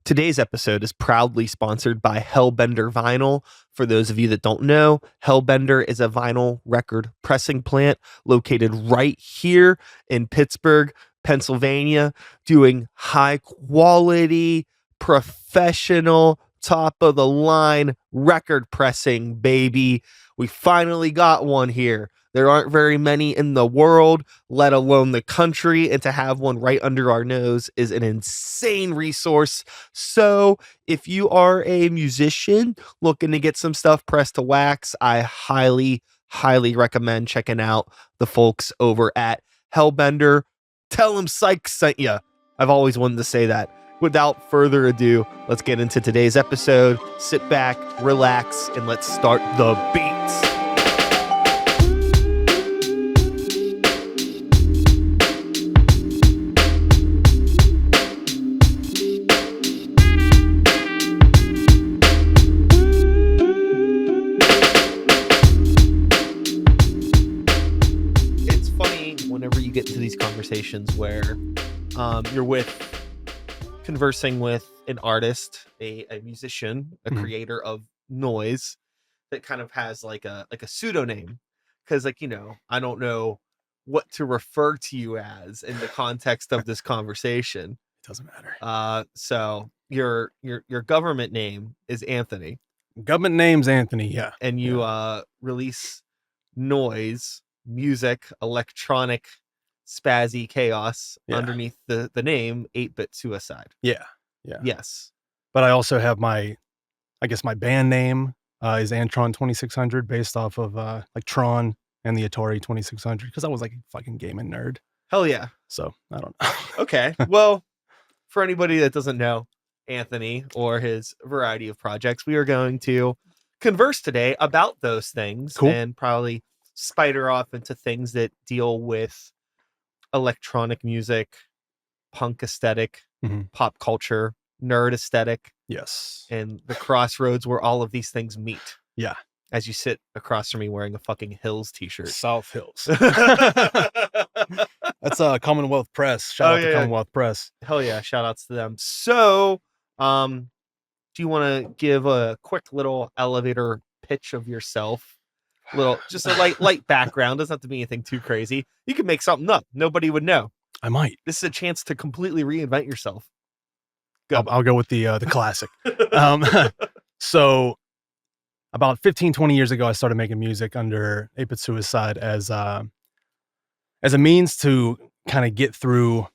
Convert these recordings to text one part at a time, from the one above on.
Today's episode is proudly sponsored by Hellbender Vinyl. For those of you that don't know, Hellbender is a vinyl record pressing plant located right here in Pittsburgh, Pennsylvania, doing high quality, professional, top of the line record pressing, baby. We finally got one here. There aren't very many in the world, let alone the country, and to have one right under our nose is an insane resource. So if you are a musician looking to get some stuff pressed to wax, I highly recommend checking out the folks over at Hellbender. Tell them Sykes sent you. I've always wanted to say that. Without further ado, let's get into today's episode. Sit back, relax, and let's start the beats. Get into these conversations where you're conversing with an artist, a musician, a creator of noise that kind of has like a pseudonym, because I don't know what to refer to you as in the context of this conversation. It doesn't matter. So your government name is Anthony. Government name's Anthony, yeah. And you release noise, music, electronic, spazzy chaos underneath the name 8-Bit Suicide. Yeah. Yes. But I also have my band name is Antron 2600, based off of like Tron and the Atari 2600, because I was like a fucking gaming nerd. Hell yeah. So I don't know. Okay. Well, for anybody that doesn't know Anthony or his variety of projects, we are going to converse today about those things. Cool. And probably spider off into things that deal with electronic music, punk aesthetic, pop culture, nerd aesthetic. Yes. And the crossroads where all of these things meet. Yeah. As you sit across from me wearing a fucking Hills t-shirt. South Hills. That's Commonwealth Press. Shout out to Commonwealth Press. Hell yeah. Shout outs to them. So, do you want to give a quick little elevator pitch of yourself? Just a light background. Doesn't have to be anything too crazy. You can make something up. Nobody would know. I might. This is a chance to completely reinvent yourself. Go. I'll go with the classic. So about 15, 20 years ago, I started making music under 8-Bit Suicide as a means to kind of get through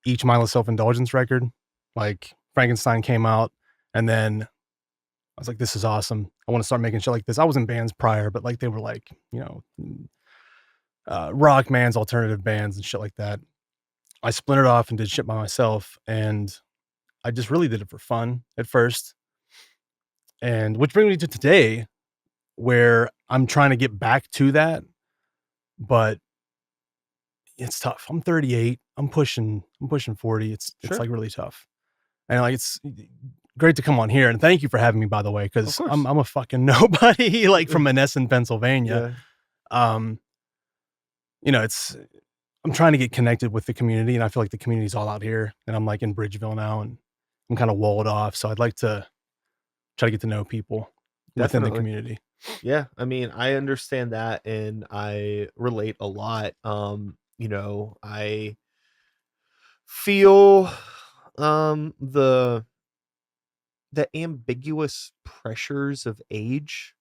each mindless self-indulgence record. Like Frankenstein came out, and then I was like, this is awesome. I want to start making shit like this. I was in bands prior, but like they were like, rock bands, alternative bands and shit like that. I splintered off and did shit by myself, and I just really did it for fun at first. And which brings me to today, where I'm trying to get back to that, but it's tough. I'm 38. I'm pushing 40. It's like really tough. And like it's great to come on here, and thank you for having me, by the way, because I'm a fucking nobody, like from Menneson, Pennsylvania. Yeah. I'm trying to get connected with the community, and I feel like the community's all out here, and I'm like in Bridgeville now, and I'm kind of walled off, so I'd like to try to get to know people within the community. Yeah, I mean, I understand that, and I relate a lot. I feel the ambiguous pressures of age.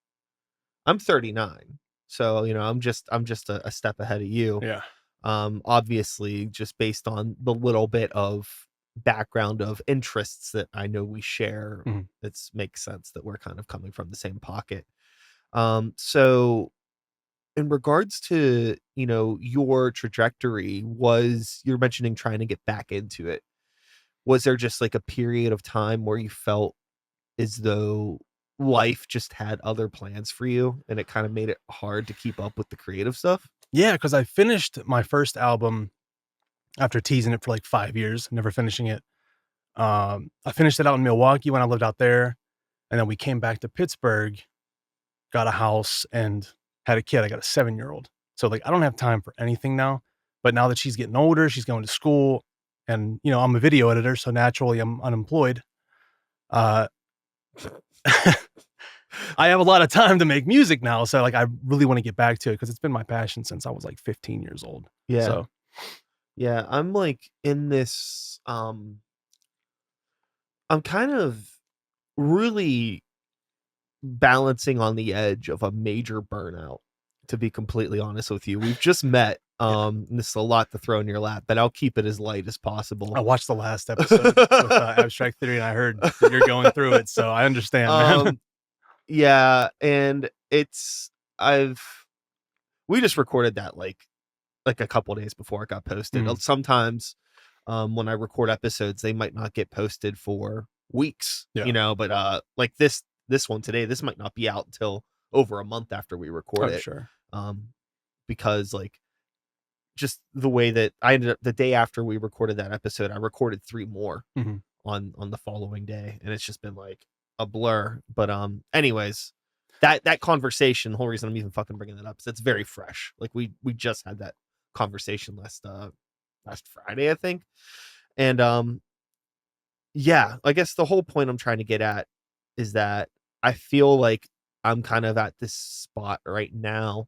I'm 39, so I'm just a step ahead of you. Yeah. Obviously, just based on the little bit of background of interests that I know we share, it makes sense that we're kind of coming from the same pocket. So in regards to your trajectory, you're mentioning trying to get back into it. Was there just like a period of time where you felt as though life just had other plans for you and it kind of made it hard to keep up with the creative stuff? Yeah, because I finished my first album after teasing it for like 5 years, never finishing it. I finished it out in Milwaukee when I lived out there. And then we came back to Pittsburgh, got a house, and had a kid. I got a 7-year-old. So like I don't have time for anything now. But now that she's getting older, she's going to school, and I'm a video editor, so naturally I'm unemployed. Uh, I have a lot of time to make music now, so like I really want to get back to it because it's been my passion since I was like 15 years old. Yeah. So Yeah, I'm like in this I'm kind of really balancing on the edge of a major burnout, to be completely honest with you. We've just met. yeah, And this is a lot to throw in your lap, but I'll keep it as light as possible. I watched the last episode with Abstract Theory, and I heard that you're going through it, so I understand, man. um yeah, and it's I've we just recorded that like a couple days before it got posted. Mhm. Sometimes when I record episodes, they might not get posted for weeks, Yeah. but like this one today, this might not be out until over a month after we record Oh, it. sure. Um because like just the way that I ended up the day after we recorded that episode, I recorded 3 more Mhm. on the following day, and it's just been like a blur. But anyways, that conversation, the whole reason I'm even fucking bringing that up is it's very fresh. Like we just had that conversation last Friday, I think. And yeah, I guess the whole point I'm trying to get at is that I feel like I'm kind of at this spot right now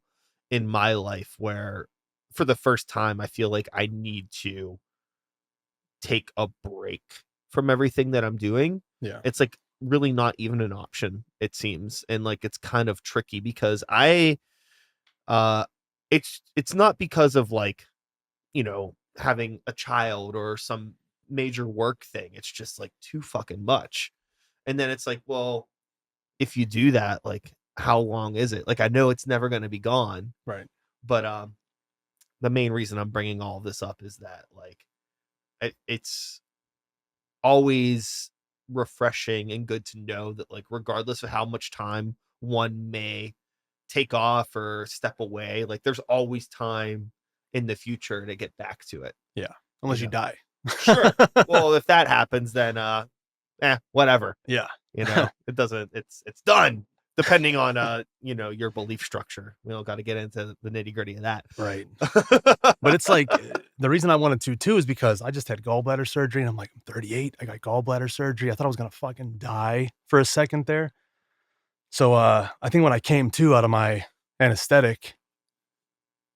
in my life where for the first time I feel like I need to take a break from everything that I'm doing. Yeah. It's like really not even an option, it seems. And like it's kind of tricky because uh it's not because of like, having a child or some major work thing. It's just like too fucking much. And then it's like, well, if you do that, like how long is it? Like I know it's never going to be gone, Right. but the main reason I'm bringing all of this up is that like it's always refreshing and good to know that like regardless of how much time one may take off or step away, like there's always time in the future to get back to it. Yeah. You Unless you know? die. Sure. Well, if that happens, then whatever. Yeah. It doesn't it's done. Depending on your belief structure. We don't got to get into the nitty-gritty of that. Right. But it's like the reason I wanted to too is because I just had gallbladder surgery and I'm like, I'm 38. I got gallbladder surgery. I thought I was gonna fucking die for a second there. So I think when I came to out of my anesthetic,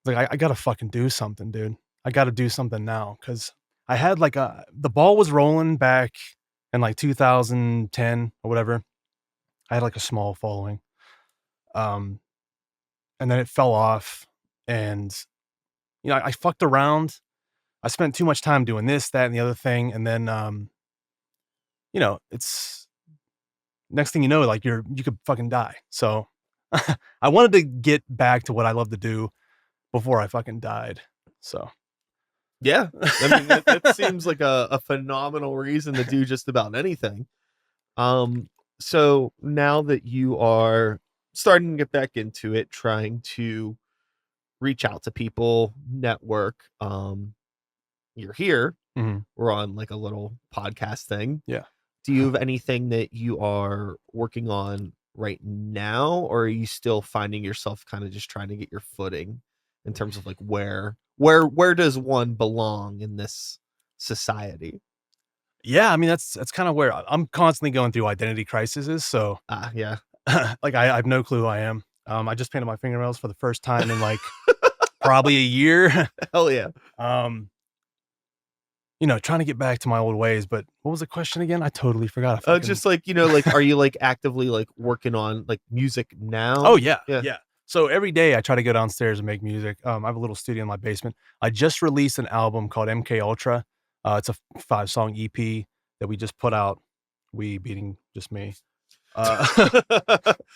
like I gotta fucking do something, dude. I gotta do something now because I had like the ball was rolling back in like 2010 or whatever. I had like a small following. Um, and then it fell off and I fucked around. I spent too much time doing this, that, and the other thing. And then, it's next thing you know, like you could fucking die. So I wanted to get back to what I love to do before I fucking died. So Yeah. I mean, that seems like a phenomenal reason to do just about anything. So now that you are starting to get back into it, trying to reach out to people, network, you're here. mhm, We're on like a little podcast thing. yeah. Do you have anything that you are working on right now, or are you still finding yourself kind of just trying to get your footing in terms of like where does one belong in this society? Yeah, I mean, that's kinda where I'm constantly going through identity crises, so, Yeah. like, I have no clue who I am. I just painted my fingernails for the first time in, like, probably a year. Hell yeah. Um, trying to get back to my old ways, but what was the question again? I totally forgot. I fucking Just like, like are you like actively like working on like music Oh, now? yeah, Yeah. yeah. So every day I try to go downstairs and make music. I have a little studio in my basement. I just released an album called MK Ultra. It's a 5-song EP that we just put out. We beating just me. Uh,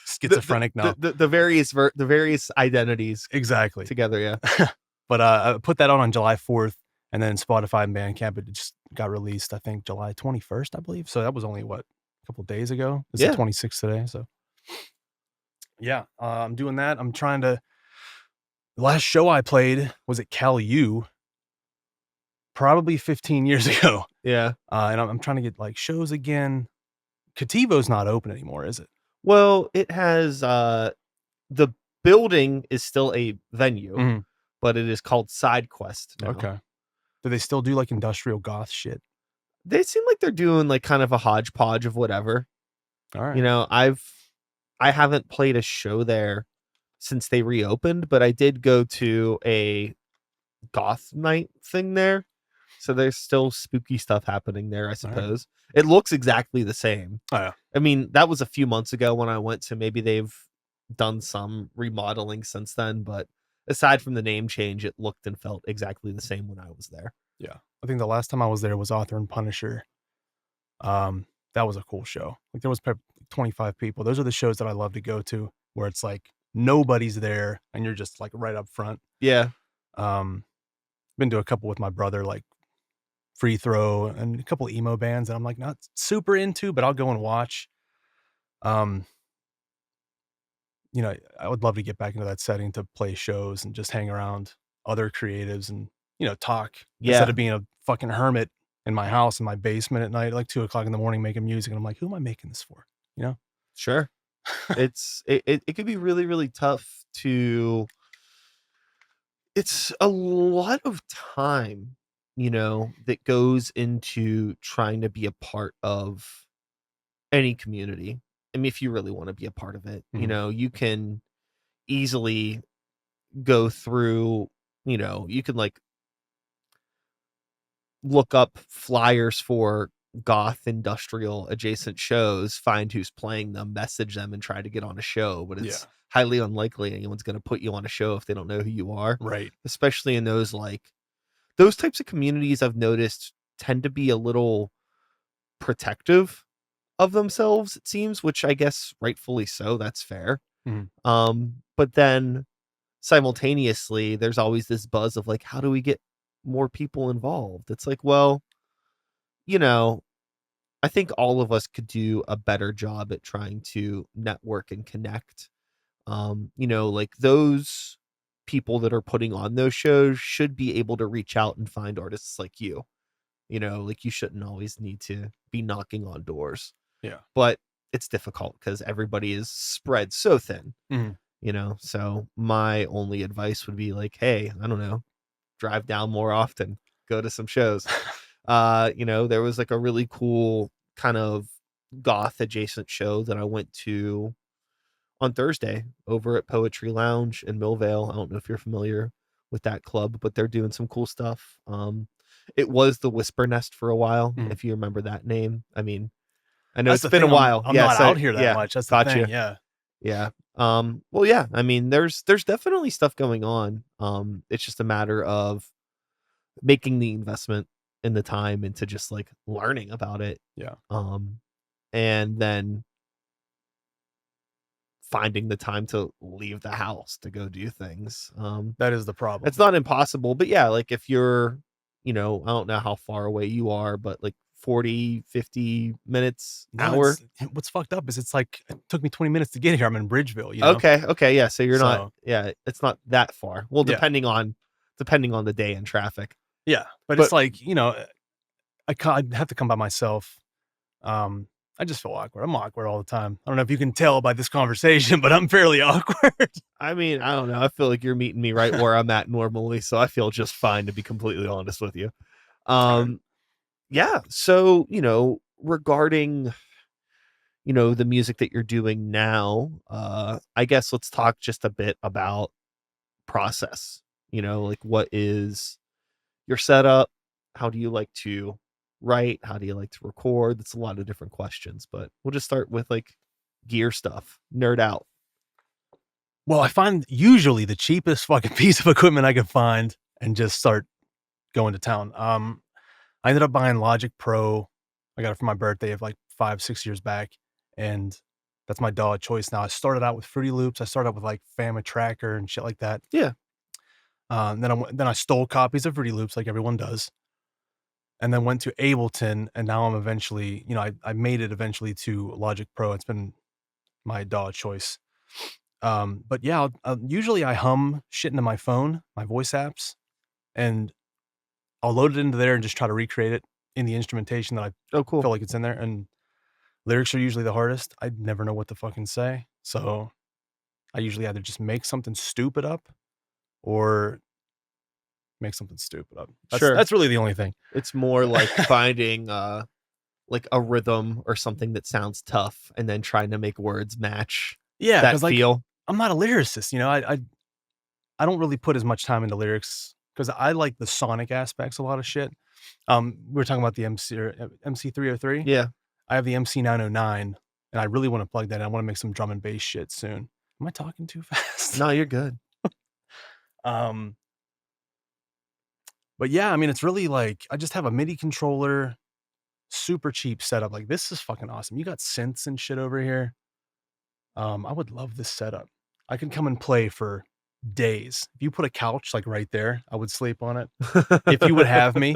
schizophrenic now. The various identities Exactly. together, yeah. But I put that on July 4th, and then Spotify and Bandcamp, it just got released, I think, July 21st, I believe. So that was only what, a couple days ago. It's the Yeah. 26th today. So yeah, I'm doing that. I'm trying to. The last show I played was at Cal U, probably 15 years ago. Yeah. And I'm trying to get like shows again. Kativo's not open anymore, is it? Well, it has the building is still a venue, Mhm. but it is called Side Quest now. Okay. Do they still do like industrial goth shit? They seem like they're doing like kind of a hodgepodge of whatever. All right. You know, I haven't played a show there since they reopened, but I did go to a goth night thing there. So there's still spooky stuff happening there, I All right. suppose. It looks exactly the same. Oh yeah. I mean, that was a few months ago when I went, so maybe they've done some remodeling since then, but aside from the name change, it looked and felt exactly the same when I was there. Yeah. I think the last time I was there was Author and Punisher. That was a cool show. Like there was 25 people. Those are the shows that I love to go to where it's like nobody's there and you're just like right up front. Yeah, Um, been to a couple with my brother, like Free Throw and a couple emo bands that I'm like not super into, but I'll go and watch. Um, I would love to get back into that setting to play shows and just hang around other creatives and, talk instead yeah, of being a fucking hermit in my house in my basement at night, like 2 o'clock in the morning making music. And I'm like, who am I making this for? You know? sure. It could be really, really tough to it's a lot of time, that goes into trying to be a part of any community. I mean, if you really want to be a part of it, Mhm. you can easily go through, you can like look up flyers for goth industrial adjacent shows, find who's playing them, message them, and try to get on a show. But Yeah. it's highly unlikely anyone's going to put you on a show if they don't know who you are, Right. especially in those types of communities. I've noticed tend to be a little protective of themselves, it seems, which I guess rightfully so. That's fair. Mhm. But then simultaneously, there's always this buzz of like, how do we get more people involved? It's like, well, you know, I think all of us could do a better job at trying to network and connect. Like those people that are putting on those shows should be able to reach out and find artists like you. Like you shouldn't always need to be knocking on doors. Yeah. But it's difficult because everybody is spread so thin, Mhm. So my only advice would be like, hey, I don't know, drive down more often, go to some shows. There was like a really cool kind of goth adjacent show that I went to on Thursday over at Poetry Lounge in Millvale. I don't know if you're familiar with that club, but they're doing some cool stuff. It was the Whisper Nest for a while, Mhm. if you remember that name. I mean, I know That's it's the been a thing, I'm while. I'm Yeah, not so out here that yeah, much, that's the thing, gotcha. yeah. Yeah. Well, yeah, I mean, there's definitely stuff going on. It's just a matter of making the investment and the time into just like learning about it. Yeah. Um, and then finding the time to leave the house to go do things. That is the It's problem. not impossible, but yeah, like if you're, I don't know how far away you are, but like 40, 50 minutes, No, hour. what's fucked up is it's like it took me 20 minutes to get here, I'm in Bridgeville, you know? Okay, okay, yeah, so you're not, So, yeah, it's not that far. Well, yeah. depending on the day and traffic. Yeah, but it's But like, I'd have to come by myself. Um, I just feel awkward. I'm awkward all the time. I don't know if you can tell by this conversation, but I'm fairly awkward. I mean, I don't know. I feel like you're meeting me right where I'm at normally, so I feel just fine to be completely honest with you. Alright. Um, yeah. So, regarding, the music that you're doing now, I guess let's talk just a bit about process. Like what is your setup? How do you like to write? How do you like to record? That's a lot of different questions, but we'll just start with like gear stuff. Nerd out. Well, I find usually the cheapest fucking piece of equipment I could find and just start going to town. I ended up buying Logic Pro. I got it for my birthday of like 5, 6 years back, and that's my DAW of choice now. I started out with Fruity Loops. I started out with like Fama Tracker and shit like that. Yeah. Then I stole copies of Fruity Loops like everyone does, and then went to Ableton, and now I'm eventually, I made it eventually to Logic Pro. It's been my DAW of choice. But yeah, usually I hum shit into my phone, my voice apps, and I'll load it into there and just try to recreate it in the instrumentation that I Oh, cool. feel like it's in there. And lyrics are usually the hardest. I never know what to fucking say. So I usually either just make something stupid up or make something stupid up. Sure. That's really the only thing. It's more like finding like a rhythm or something that sounds tough and then trying to make words match Yeah, that because like feel. I'm not a lyricist, you know. I don't really put as much time into lyrics because I like the sonic aspects of a lot of shit. We were talking about the MC303. Yeah. I have the MC909, and I really want to plug that in. I want to make some drum and bass shit soon. Am I talking too fast? No, you're good. Um, but yeah, I mean, it's really like I just have a MIDI controller, super cheap setup. Like this is fucking awesome. You got synths and shit over here. I would love this setup. I can come and play for days. If you put a couch like right there, I would sleep on it. If you would have me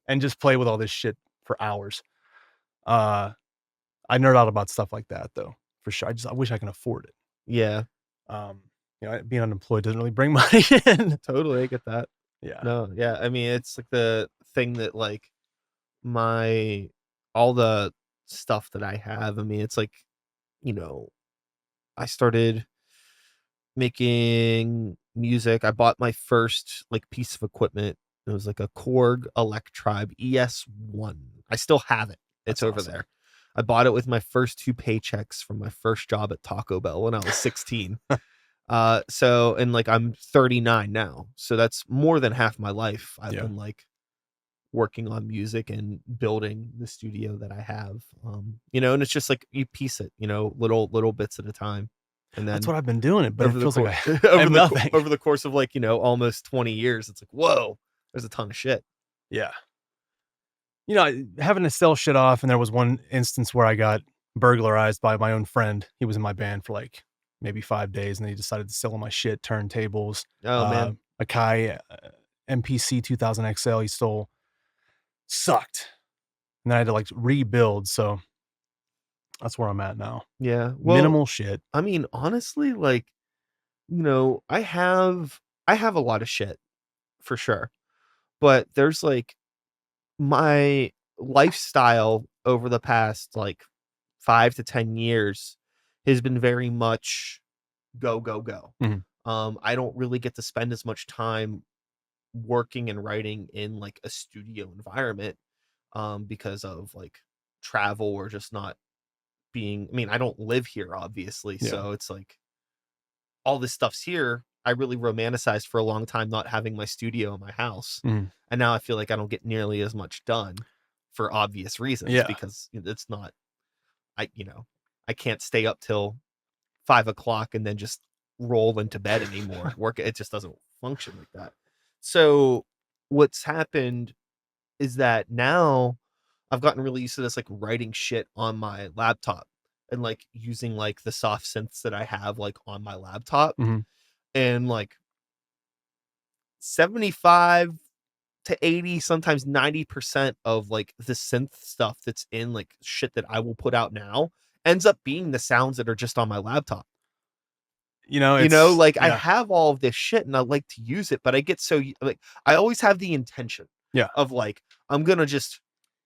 and just play with all this shit for hours. I nerd out about stuff like that though, for sure. I wish I can afford it. Yeah, Being unemployed doesn't really bring money in. totally. I get that. Yeah. No, yeah. I mean, it's like the thing that like my all the stuff that I have. I mean, it's like, you know, I started making music. I bought my first like piece of equipment. It was like a Korg Electribe ES1. I still have it. It's That's over awesome. there. I bought it with my first 2 paychecks from my first job at Taco Bell when I was 16. So and like I'm 39 now. So that's more than half my life I've Yeah. been like working on music and building the studio that I have. And it's just like you piece it, little bits at a time. And That's then what I've been doing it, but it over the feels like course I have nothing. over the course of like, almost 20 years, it's like, whoa, there's a ton of shit. Yeah. Having to sell shit off, and there was one instance where I got burglarized by my own friend. He was in my band for like maybe 5 days, and he decided to steal all my shit, turntables, Oh man. Akai MPC 2000 XL. He stole, sucked, and then I had to like rebuild. So that's where I'm at now. Yeah. Well, Minimal shit. I mean, honestly, like, I have a lot of shit for sure. But there's like my lifestyle over the past like 5 to 10 years has been very much go, go, go. Mhm. I don't really get to spend as much time working and writing in like a studio environment because of like travel or just not being, I mean, I don't live here obviously, Yeah. so it's like all this stuff's here. I really romanticized for a long time not having my studio in my house. Mhm. And now I feel like I don't get nearly as much done for obvious reasons Yeah. because it's not I can't stay up till 5 o'clock and then just roll into bed anymore. Work it just doesn't function like that. So what's happened is that now I've gotten really used to this like writing shit on my laptop and like using like the soft synths that I have like on my laptop Mhm. and like 75 to 80, sometimes 90% of like the synth stuff that's in like shit that I will put out now ends up being the sounds that are just on my laptop. It's Like I yeah. have all of this shit and I like to use it, but I get so like I always have the intention Yeah. of like I'm gonna just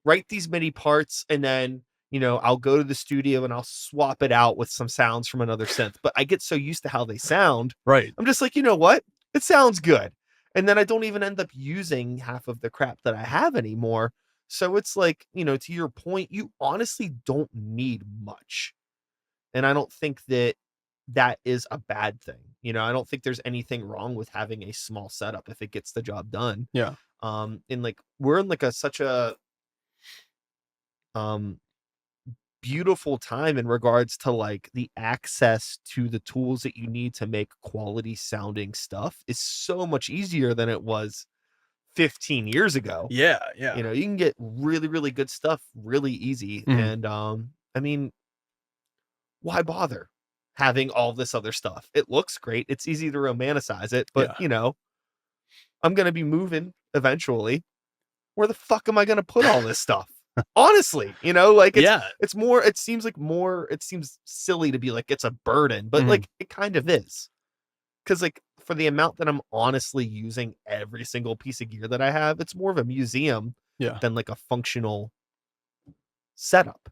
write these MIDI parts and then I'll go to the studio and I'll swap it out with some sounds from another synth. But I get so used to how they sound, Right. I'm just like, you know what? It sounds good. And then I don't even end up using half of the crap that I have anymore. So it's like, to your point, you honestly don't need much. And I don't think that that is a bad thing. I don't think there's anything wrong with having a small setup if it gets the job done. Yeah. And like we're in like such a um beautiful time in regards to like the access to the tools that you need to make quality sounding stuff is so much easier than it was 15 years ago. Yeah. Yeah. You can get really, really good stuff really easy. Mhm. And I mean, why bother having all this other stuff? It looks great. It's easy to romanticize it, but Yeah. I'm gonna be moving eventually. Where the fuck am I gonna put all this stuff? Honestly, like Yeah. it seems silly to be like it's a burden, but Mhm. like it kind of is. Cause like for the amount that I'm honestly using every single piece of gear that I have, it's more of a museum Yeah. than like a functional setup.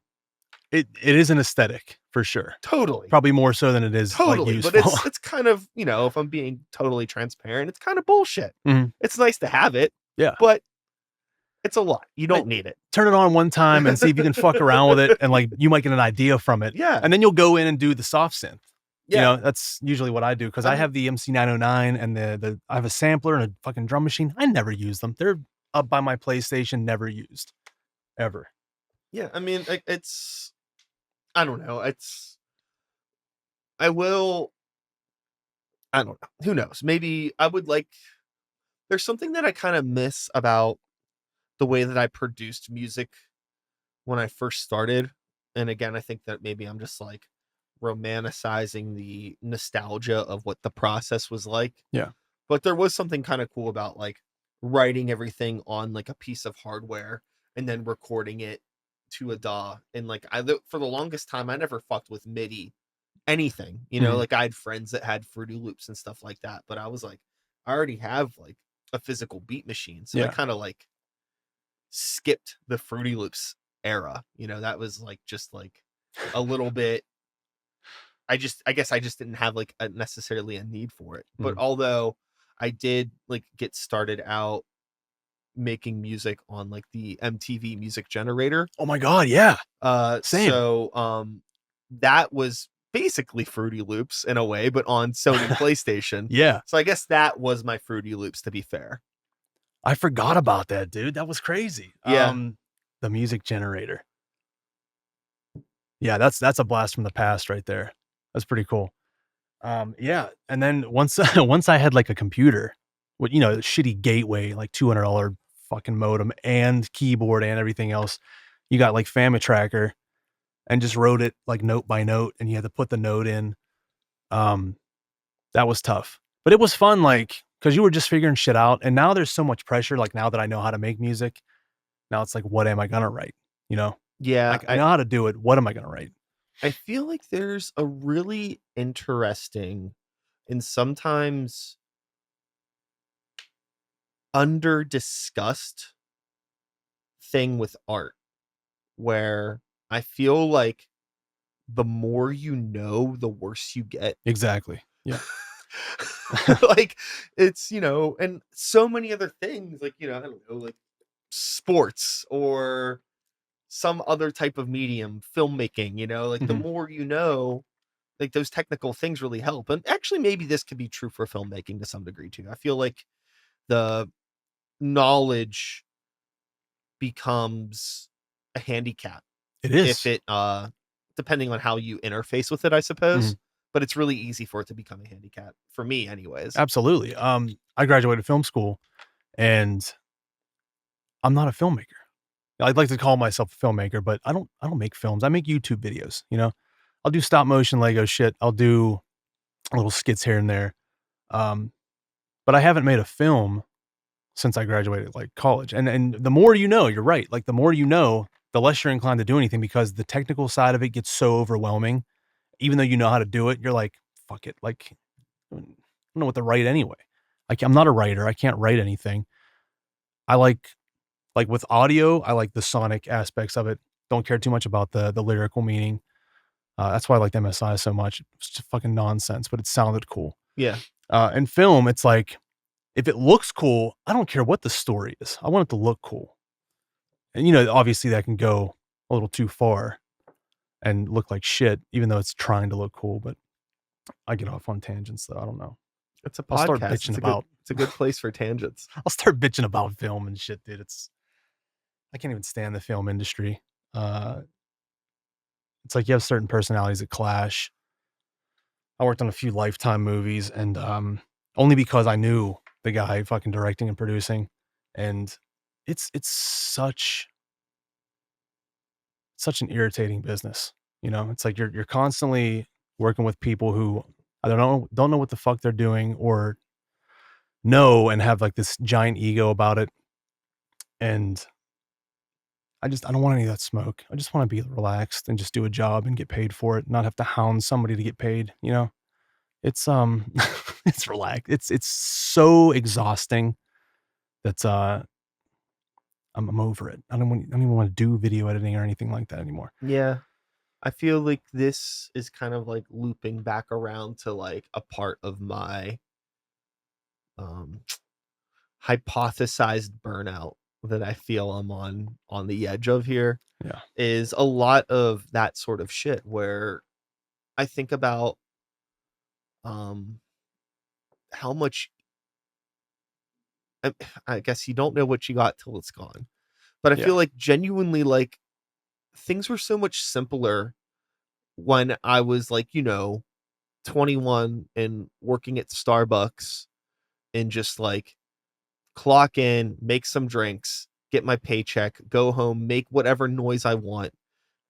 it is an aesthetic for sure. Totally. Probably more so than it is like Totally, but useful. it's kind of, if I'm being totally transparent, it's kind of bullshit. Mhm. It's nice to have it, Yeah. but it's a lot. You Like, don't need it. turn it on one time and see if you can fuck around with it, and like you might get an idea from it. Yeah. And then you'll go in and do the soft synth. You Yeah. know, that's usually what I do because I have the MC909 and the I have a sampler and a fucking drum machine. I never use them. They're up by my PlayStation, never used. Ever. Yeah, I mean, like, it's I don't know. I will I don't know. Who knows? Maybe I would like there's something that I kind of miss about the way that I produced music when I first started. And again, I think that maybe I'm just like romanticizing the nostalgia of what the process was like. Yeah. But there was something kind of cool about like writing everything on like a piece of hardware and then recording it to a DAW. And like for the longest time, I never fucked with MIDI anything, Mhm. like I had friends that had Fruity Loops and stuff like that. But I was like, I already have like a physical beat machine. So I Yeah. kind of like skipped the Fruity Loops era. That was like just like a little bit. I guess I just didn't have like necessarily a need for it. But Mhm. although I did like get started out making music on like the MTV Music Generator. Oh my God, yeah. Same. So that was basically Fruity Loops in a way, but on Sony PlayStation. Yeah. So I guess that was my Fruity Loops, to be fair. I forgot about that, dude. That was crazy. Yeah. The music generator. Yeah, that's a blast from the past right there. That's pretty cool. Yeah, and then once once I had like a computer with a shitty gateway, like $200 fucking modem and keyboard and everything else, you got like Famitracker and just wrote it like note by note, and you had to put the note in. Um, that was tough, but it was fun, like because you were just figuring shit out. And now there's so much pressure. Like now that I know how to make music, now it's like, what am I gonna write? You know, Yeah. like I know how to do it. What am I gonna write? I feel like there's a really interesting and sometimes under discussed thing with art where I feel like the more you know, the worse you get. Exactly. Yeah. Like and so many other things like, I don't know, like sports or some other type of medium, filmmaking, like the Mhm. more you know, like those technical things really help. And actually maybe this could be true for filmmaking to some degree too. I feel like the knowledge becomes a handicap It if is. it depending on how you interface with it, I suppose. Mhm. But it's really easy for it to become a handicap for me anyways. Absolutely. I graduated film school, and I'm not a filmmaker. I'd like to call myself a filmmaker, but I don't make films. I make YouTube videos, you know? I'll do stop motion Lego shit. I'll do little skits here and there. Um, but I haven't made a film since I graduated, like, college. And the more you know, you're right. Like, the more you know, the less you're inclined to do anything because the technical side of it gets so overwhelming. Even though you know how to do it, you're like, "Fuck it." Like, I don't know what to write anyway. Like, I'm not a writer. I can't write anything. I like with audio, I like the sonic aspects of it. Don't care too much about the lyrical meaning. That's why I liked MSI so much. It's just fucking nonsense, but it sounded cool. Yeah. In film, it's like if it looks cool, I don't care what the story is. I want it to look cool. And obviously that can go a little too far and look like shit, even though it's trying to look cool. But I get off on tangents though. I don't know. It's a I'll start podcast. bitching It's a good about it's a good place for tangents. I'll start bitching about film and shit, dude. I can't even stand the film industry. Uh, it's like you have certain personalities that clash. I worked on a few Lifetime movies, and only because I knew the guy fucking directing and producing, and it's such an irritating business. It's like you're constantly working with people who I don't know what the fuck they're doing or know and have like this giant ego about it. And I don't want any of that smoke. I just want to be relaxed and just do a job and get paid for it, not have to hound somebody to get paid, you know? It's it's relaxed. It's so exhausting that I'm over it. I don't even want to do video editing or anything like that anymore. Yeah. I feel like this is kind of like looping back around to like a part of my um hypothesized burnout that I feel I'm on the edge of here, Yeah. is a lot of that sort of shit where I think about um how much I, I guess you don't know what you got till it's gone. But I Yeah. feel like genuinely like things were so much simpler when I was like, 21 and working at Starbucks and just like clock in, make some drinks, get my paycheck, go home, make whatever noise I want,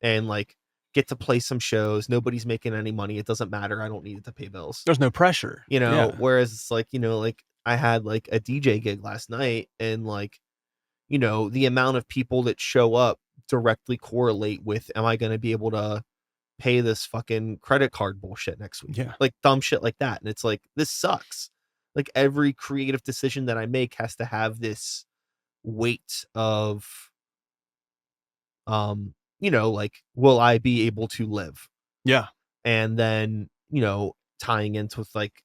and like get to play some shows. Nobody's making any money. It doesn't matter. I don't need it to pay bills. There's no pressure. Yeah. Whereas it's like, like I had like a DJ gig last night and like, the amount of people that show up directly correlate with am I going to be able to pay this fucking credit card bullshit next week? Yeah. Like dumb shit like that. And it's like, this sucks. Like every creative decision that I make has to have this weight of like will I be able to live? Yeah. And then, tying into with like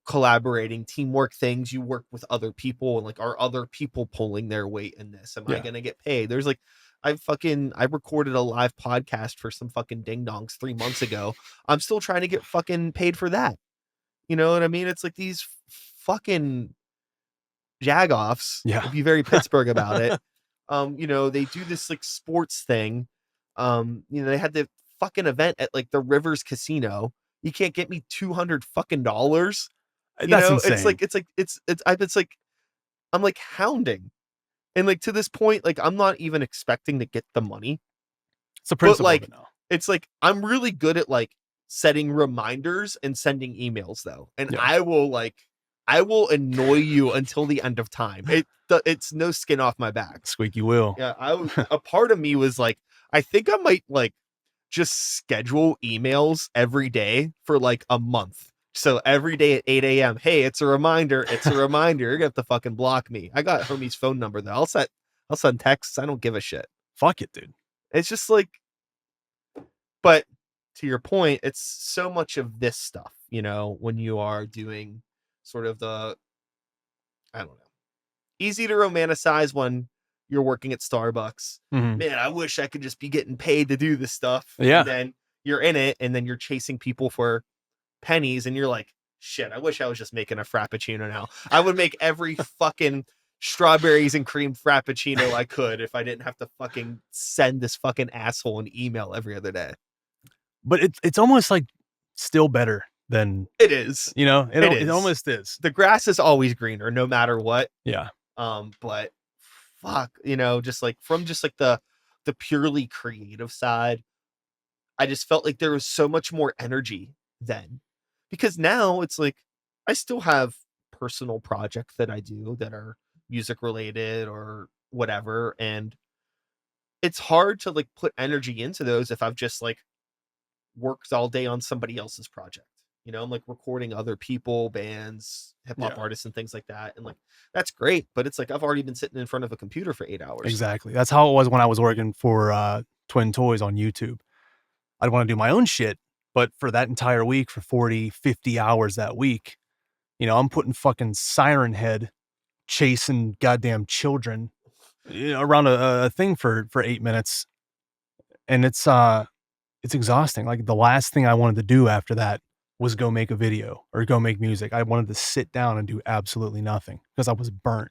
collaborating teamwork things, you work with other people and like are other people pulling their weight in this? Am I Yeah. going to get paid? There's like I recorded a live podcast for some fucking ding dongs 3 months ago. I'm still trying to get fucking paid for that. You know what I mean? It's like these fucking jagoffs, Yeah. to be very Pittsburgh about it. They do this like sports thing. They had the fucking event at like the Rivers Casino. You can't get me 200 fucking dollars. That's It's insane. like it's like I'm like hounding. And like to this point, like I'm not even expecting to get the money. It's the But principle of like it now. it's like I'm really good at like setting reminders and sending emails though. And Yeah. I will annoy you until the end of time. It's no skin off my back. Squeaky wheel. Yeah, a part of me was like, I think I might like just schedule emails every day for like a month. So every day at 8 a.m. Hey, it's a reminder. It's a reminder. You're gonna have to fucking block me. I got homie's phone number though. I'll send texts. I don't give a shit. Fuck it, dude. It's just like, but to your point, it's so much of this stuff, when you are doing sort of I don't know, easy to romanticize when you're working at Starbucks. Mhm. Man, I wish I could just be getting paid to do this stuff. Yeah. And then you're in it and then you're chasing people for pennies and you're like, shit, I wish I was just making a frappuccino now. I would make every fucking strawberries and cream frappuccino I could if I didn't have to fucking send this fucking asshole an email every other day. But it's almost like still better than, It is. it is. almost is. The grass is always greener no matter what. Yeah. But fuck, just like from just like the purely creative side, I just felt like there was so much more energy then. Because now it's like I still have personal projects that I do that are music related or whatever, and it's hard to like put energy into those if I've just like worked all day on somebody else's project. I'm like recording other people, bands, hip hop Yeah. artists and things like that. And like that's great, but it's like I've already been sitting in front of a computer for 8 hours. Exactly. That's how it was when I was working for Twin Toys on YouTube. I'd want to do my own shit, but for that entire week, for 40, 50 hours that week, I'm putting fucking Siren Head chasing goddamn children around a thing for 8 minutes. And it's exhausting. Like the last thing I wanted to do after that was go make a video or go make music. I wanted to sit down and do absolutely nothing because I was burnt.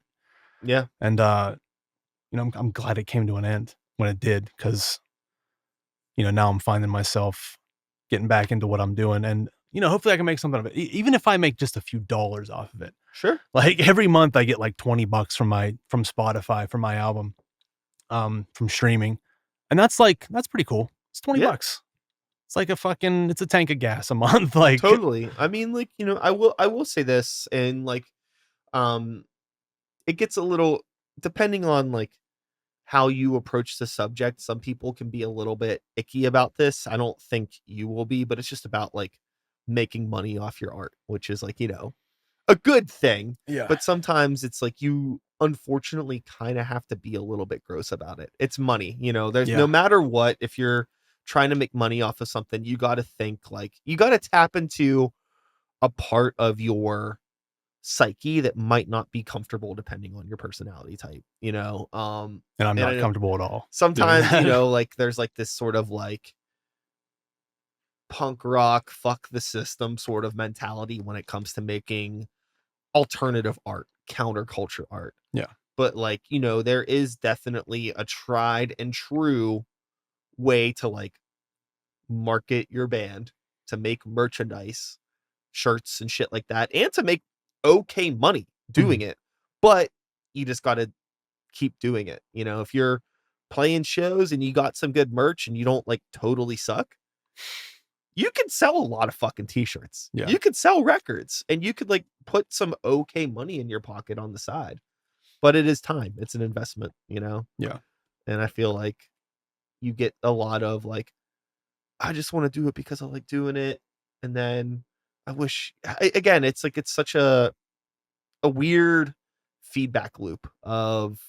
Yeah. And I'm glad it came to an end when it did, because now I'm finding myself getting back into what I'm doing, and hopefully I can make something of it. Even if I make just a few dollars off of it. Sure. Like every month I get like $20 from Spotify for my album, from streaming. And that's pretty cool. It's $20. Yeah. It's like it's a tank of gas a month. Like Totally. I mean, like, I will say this, and like, it gets a little, depending on like how you approach the subject. Some people can be a little bit icky about this. I don't think you will be, but it's just about like making money off your art, which is like, a good thing. Yeah. But sometimes it's like you unfortunately kind of have to be a little bit gross about it. It's money, there's Yeah. no matter what, if you're trying to make money off of something, you got to think like you got to tap into a part of your psyche that might not be comfortable depending on your personality type, you know? And I'm And I not know comfortable at all doing sometimes, you that. know, like there's like this sort of like punk rock, fuck the system sort of mentality when it comes to making alternative art, counterculture art. Yeah. But like, you know, there is definitely a tried and true way to like market your band, to make merchandise, shirts and shit like that, and to make okay money doing Mhm. it. But you just got to keep doing it. You know, if you're playing shows and you got some good merch and you don't like totally suck, you can sell a lot of fucking t-shirts. Yeah. You could sell records and you could like put some okay money in your pocket on the side. But it is time. It's an investment, you know? Yeah. And I feel like you get a lot of like, I just want to do it because I like doing it. And then I wish again, it's like it's such a weird feedback loop of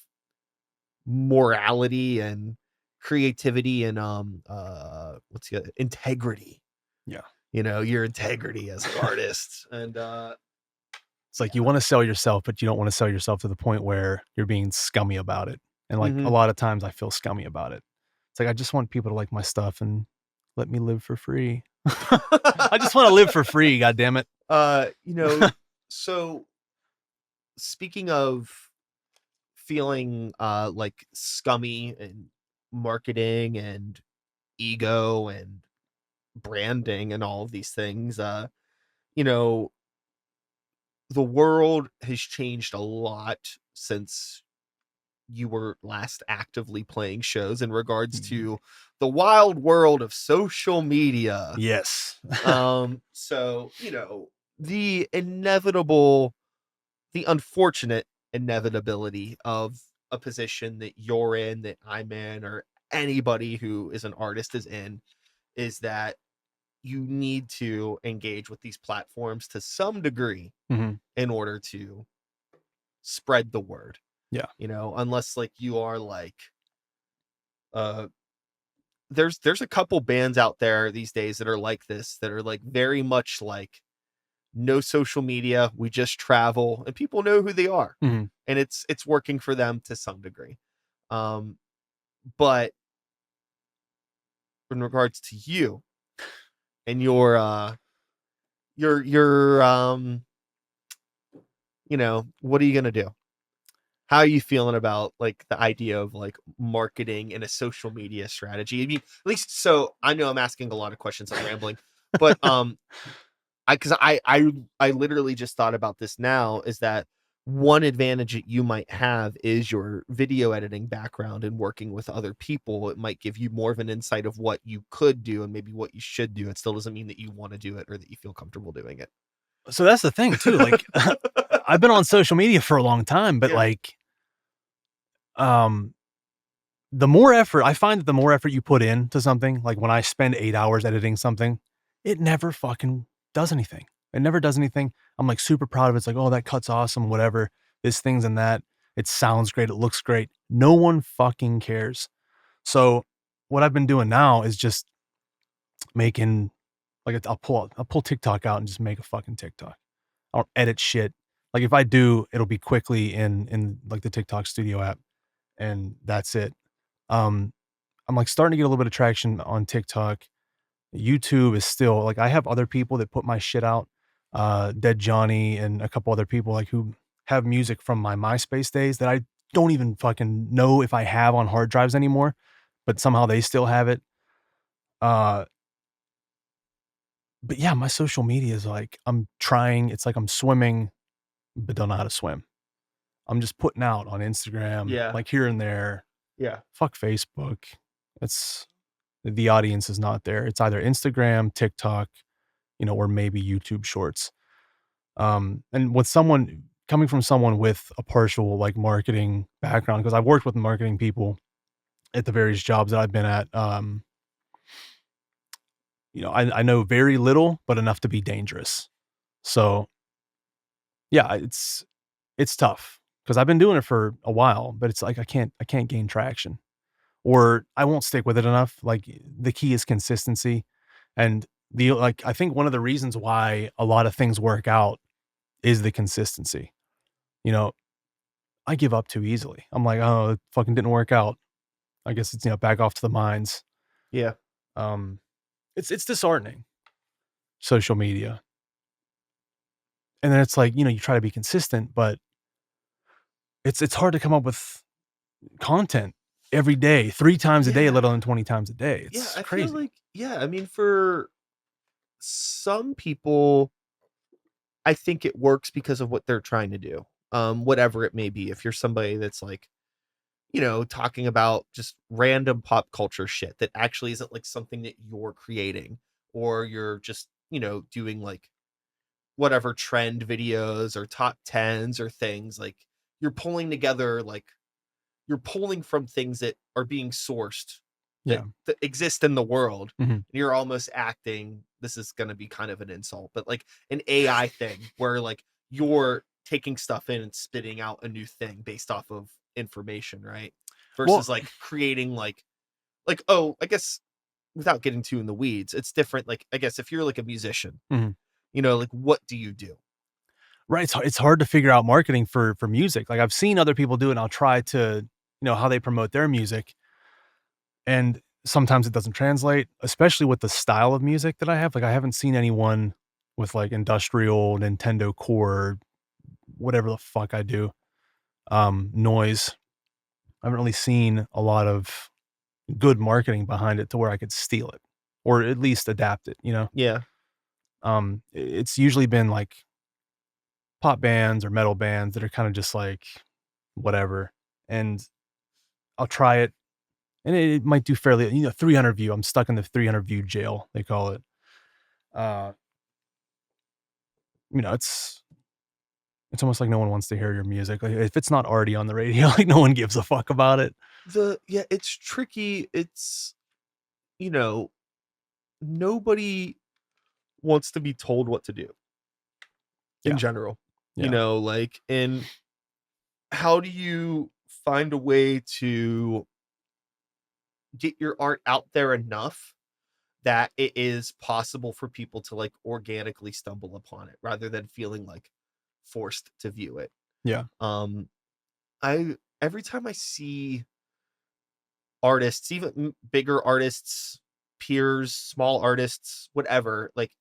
morality and creativity and what's the integrity. Yeah. You know, your integrity as an artist. And It's like you wanna sell yourself, but you don't wanna sell yourself to the point where you're being scummy about it, and, like, a mhm. lot of times I feel scummy about it. It's like, I just want people to like my stuff and let me live for free. I just wanna live for free, goddammit. You know, so speaking of feeling like scummy and marketing and ego and branding and all of these things, you know, the world has changed a lot since you were last actively playing shows in regards Ye to the wild world of social media. Yes. So, you know, the inevitable, the unfortunate inevitability of a position that you're in, that I'm in, or anybody who is an artist is in, is that you need to engage with these platforms to some degree Mhm. in order to spread the word, Yeah. you know, unless like you are like uh there's a couple bands out there these days that are like this, that are like very much like no social media, we just travel and people know who they are. Mhm. And it's working for them to some degree. Um but in regards to you and your you know, what are you going to do? How are you feeling about like the idea of like marketing and a social media strategy? I mean, at least so I know I'm asking a lot of questions, I'm rambling, but I literally just thought about this now, is that one advantage that you might have is your video editing background and working with other people. It might give you more of an insight of what you could do and maybe what you should do. It still doesn't mean that you want to do it or that you feel comfortable doing it. So that's the thing too, like, I've been on social media for a long time, but, Yeah. like, um, the more effort I find that the more effort you put into something, like, when I spend 8 hours editing something, it never fucking does anything. It never does anything. I'm, like, super proud of it. It's like, "Oh, that cut's awesome, whatever, this, things, and that. It sounds great, it looks great." No one fucking cares. So, what I've been doing now is just making like, I'll pull TikTok out and just make a fucking TikTok. I don't edit shit. Like, if I do, it'll be quickly in, like, the TikTok Studio app, and that's it. Um, I'm, like, starting to get a little bit of traction on TikTok. YouTube is still like, I have other people that put my shit out, Dead Johnny and a couple other people, like, who have music from my MySpace days that I don't even fucking know if I have on hard drives anymore, but somehow they still have it. Uh, but yeah, my social media is like, I'm trying it's like I'm swimming, but don't know how to swim. I'm just putting out on Instagram, Yeah. like, here and there. Yeah. Fuck Facebook. It's the audience is not there. It's either Instagram, TikTok, or maybe YouTube Shorts. And with someone coming from someone with a partial, like, marketing background, because I've worked with marketing people at the various jobs that I've been at, I know very little, but enough to be dangerous. So, yeah, it's tough because 'cause I've been doing it for a while, but it's like I can't gain traction. or I won't stick with it enough. Like the key is consistency. And I think one of the reasons why a lot of things work out is the consistency. You know, I give up too easily. I'm like, "Oh, it fucking didn't work out. I guess it's, back off to the mines." Yeah. Um, it's disheartening, social media. And then it's like, you try to be consistent, but it's hard to come up with content every day, 3 times a day, Yeah. let alone 20 times a day. Yeah. It's I feel crazy. like, yeah, I mean, for some people, I think it works because of what they're trying to do. Whatever it may be. If you're somebody that's like, talking about just random pop culture shit that actually isn't like something that you're creating, or you're just, doing like whatever trend videos or top tens or things like you're pulling together, like you're pulling from things that are being sourced that, Yeah. that exist in the world. Mhm. You're almost acting, this is going to be kind of an insult, but like an AI thing where like you're taking stuff in and spitting out a new thing based off of information, right? Well, Versus like creating like, oh, I guess without getting too in the weeds, it's different. Like, I guess if you're like a musician, mhm. like what do you do? Right, it's hard to figure out marketing for music. Like, I've seen other people do it, and I'll try to how they promote their music, and sometimes it doesn't translate, especially with the style of music that I have. Like, I haven't seen anyone with, like, industrial Nintendo core, whatever the fuck I do, noise. I haven't really seen a lot of good marketing behind it to where I could steal it or at least adapt it, you know? Yeah. It's usually been, like, pop bands or metal bands that are kinda just, like, whatever, and I'll try it, and it might do fairly 300 view. I'm stuck in the 300 view jail, they call it. Uh, it's almost like no one wants to hear your music. Like, if it's not already on the radio, like, no one gives a fuck about it. It's tricky. It's, you know, nobody wants to be told what to do in Yeah, general. yeah, Like, and how do you find a way to get your art out there enough that it is possible for people to like organically stumble upon it rather than feeling like forced to view it? yeah, Um I Every time I see artists, even bigger artists, peers, small artists, whatever, like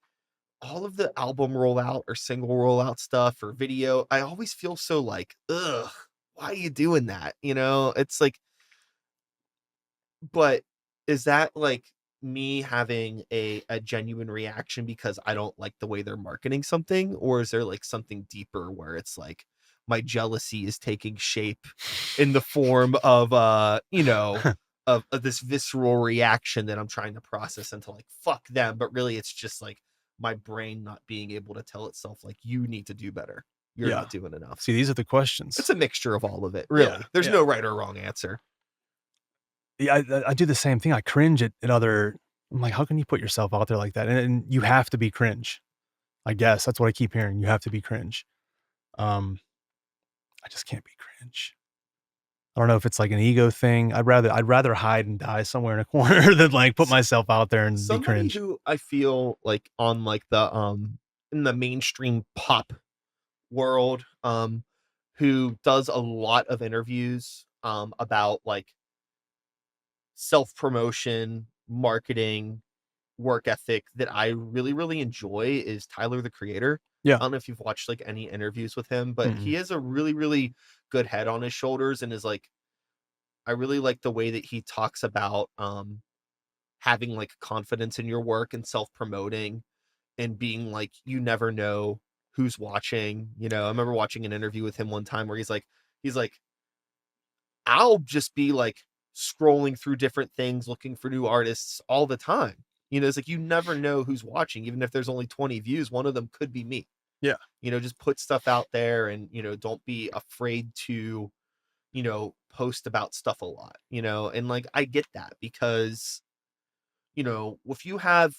all of the album rollout or single rollout stuff or video, I always feel so like, ugh, why are you doing that? It's like, but is that like me having a genuine reaction because I don't like the way they're marketing something? Or is there like something deeper where it's like my jealousy is taking shape in the form of of this visceral reaction that I'm trying to process into like fuck them, but really it's just like my brain not being able to tell itself like you need to do better. You're yeah. not doing enough. See, these are the It's questions. a mixture of all of it, Yeah, really. There's yeah. no right or wrong answer. Yeah, I do the same thing. I cringe at other. I'm like, "How can you put yourself out there like that?" And you have to be cringe, I guess. That's what I keep hearing. You have to be cringe. Um, I just can't be cringe. I don't know if it's like an ego thing. I'd rather hide and die somewhere in a corner than like put myself out there and be Somebody cringe. who I feel like on like the in the mainstream pop world, who does a lot of interviews about like self-promotion, marketing, work ethic that I really, really enjoy is Tyler the Creator. Yeah. I don't know if you've watched like any interviews with him, but he Mm-mm. has a really, really good head on his shoulders and is like, I really like the way that he talks about having like confidence in your work and self-promoting and being like, you never know who's watching. I remember watching an interview with him one time where he's like, I'll just be like scrolling through different things, looking for new artists all the time. It's like you never know who's watching, even if there's only 20 views, one of them could be me. Yeah. Just put stuff out there and, don't be afraid to, post about stuff a lot, and like I get that because if you have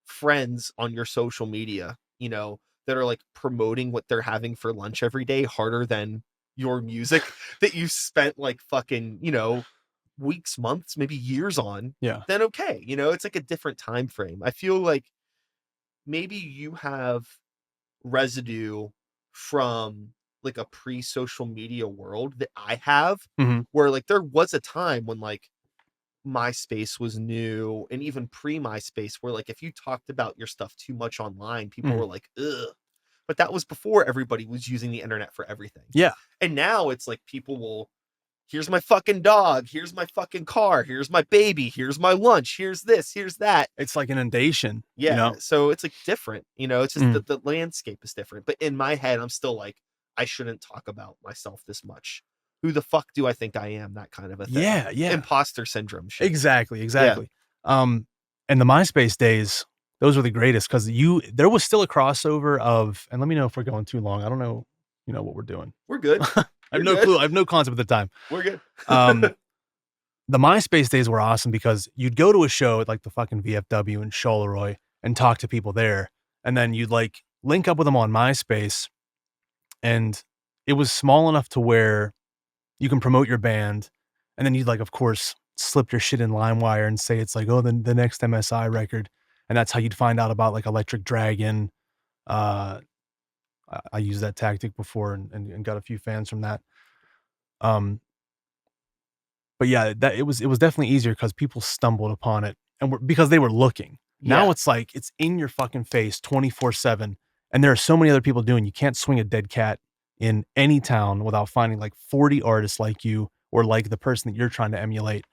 friends on your social media, that are like promoting what they're having for lunch every day harder than your music that you spent like fucking, weeks, months, maybe years on, Yeah. then okay. It's like a different time frame. I feel like maybe you have residue from like a pre-social media world that I have, Mhm. where like there was a time when like MySpace was new, and even pre-MySpace, where like if you talked about your stuff too much online, people Mhm. were like, ugh. But that was before everybody was using the internet for everything. Yeah. And now it's like people will, here's my fucking dog, here's my fucking car, here's my baby, here's my lunch, here's this, here's that. It's like inundation, Yeah, so it's like different, it's just Mm. the landscape is different. But in my head, I'm still like, I shouldn't talk about myself this much. Who the fuck do I think I am? That kind of a thing. Yeah, yeah. Imposter syndrome shit. Exactly. And the MySpace days, those were the greatest because there was still a crossover of, and let me know if we're going too long. I don't know, what we're doing. We're good. I have no You're good. clue. I have no concept of the time. We're good. The MySpace days were awesome because you'd go to a show at like the fucking VFW in Charleroi and talk to people there. And then you'd like link up with them on MySpace. And it was small enough to where you can promote your band. And then you'd like, of course, slip your shit in LimeWire and say it's like, oh, the next MSI record. And that's how you'd find out about like Electric Dragon. I used that tactic before and got a few fans from that. But yeah, it was definitely easier because people stumbled upon it because they were looking. Now Yeah. it's like it's in your fucking face 24/7, and there are so many other people doing. You can't swing a dead cat in any town without finding like 40 artists like you or like the person that you're trying to emulate.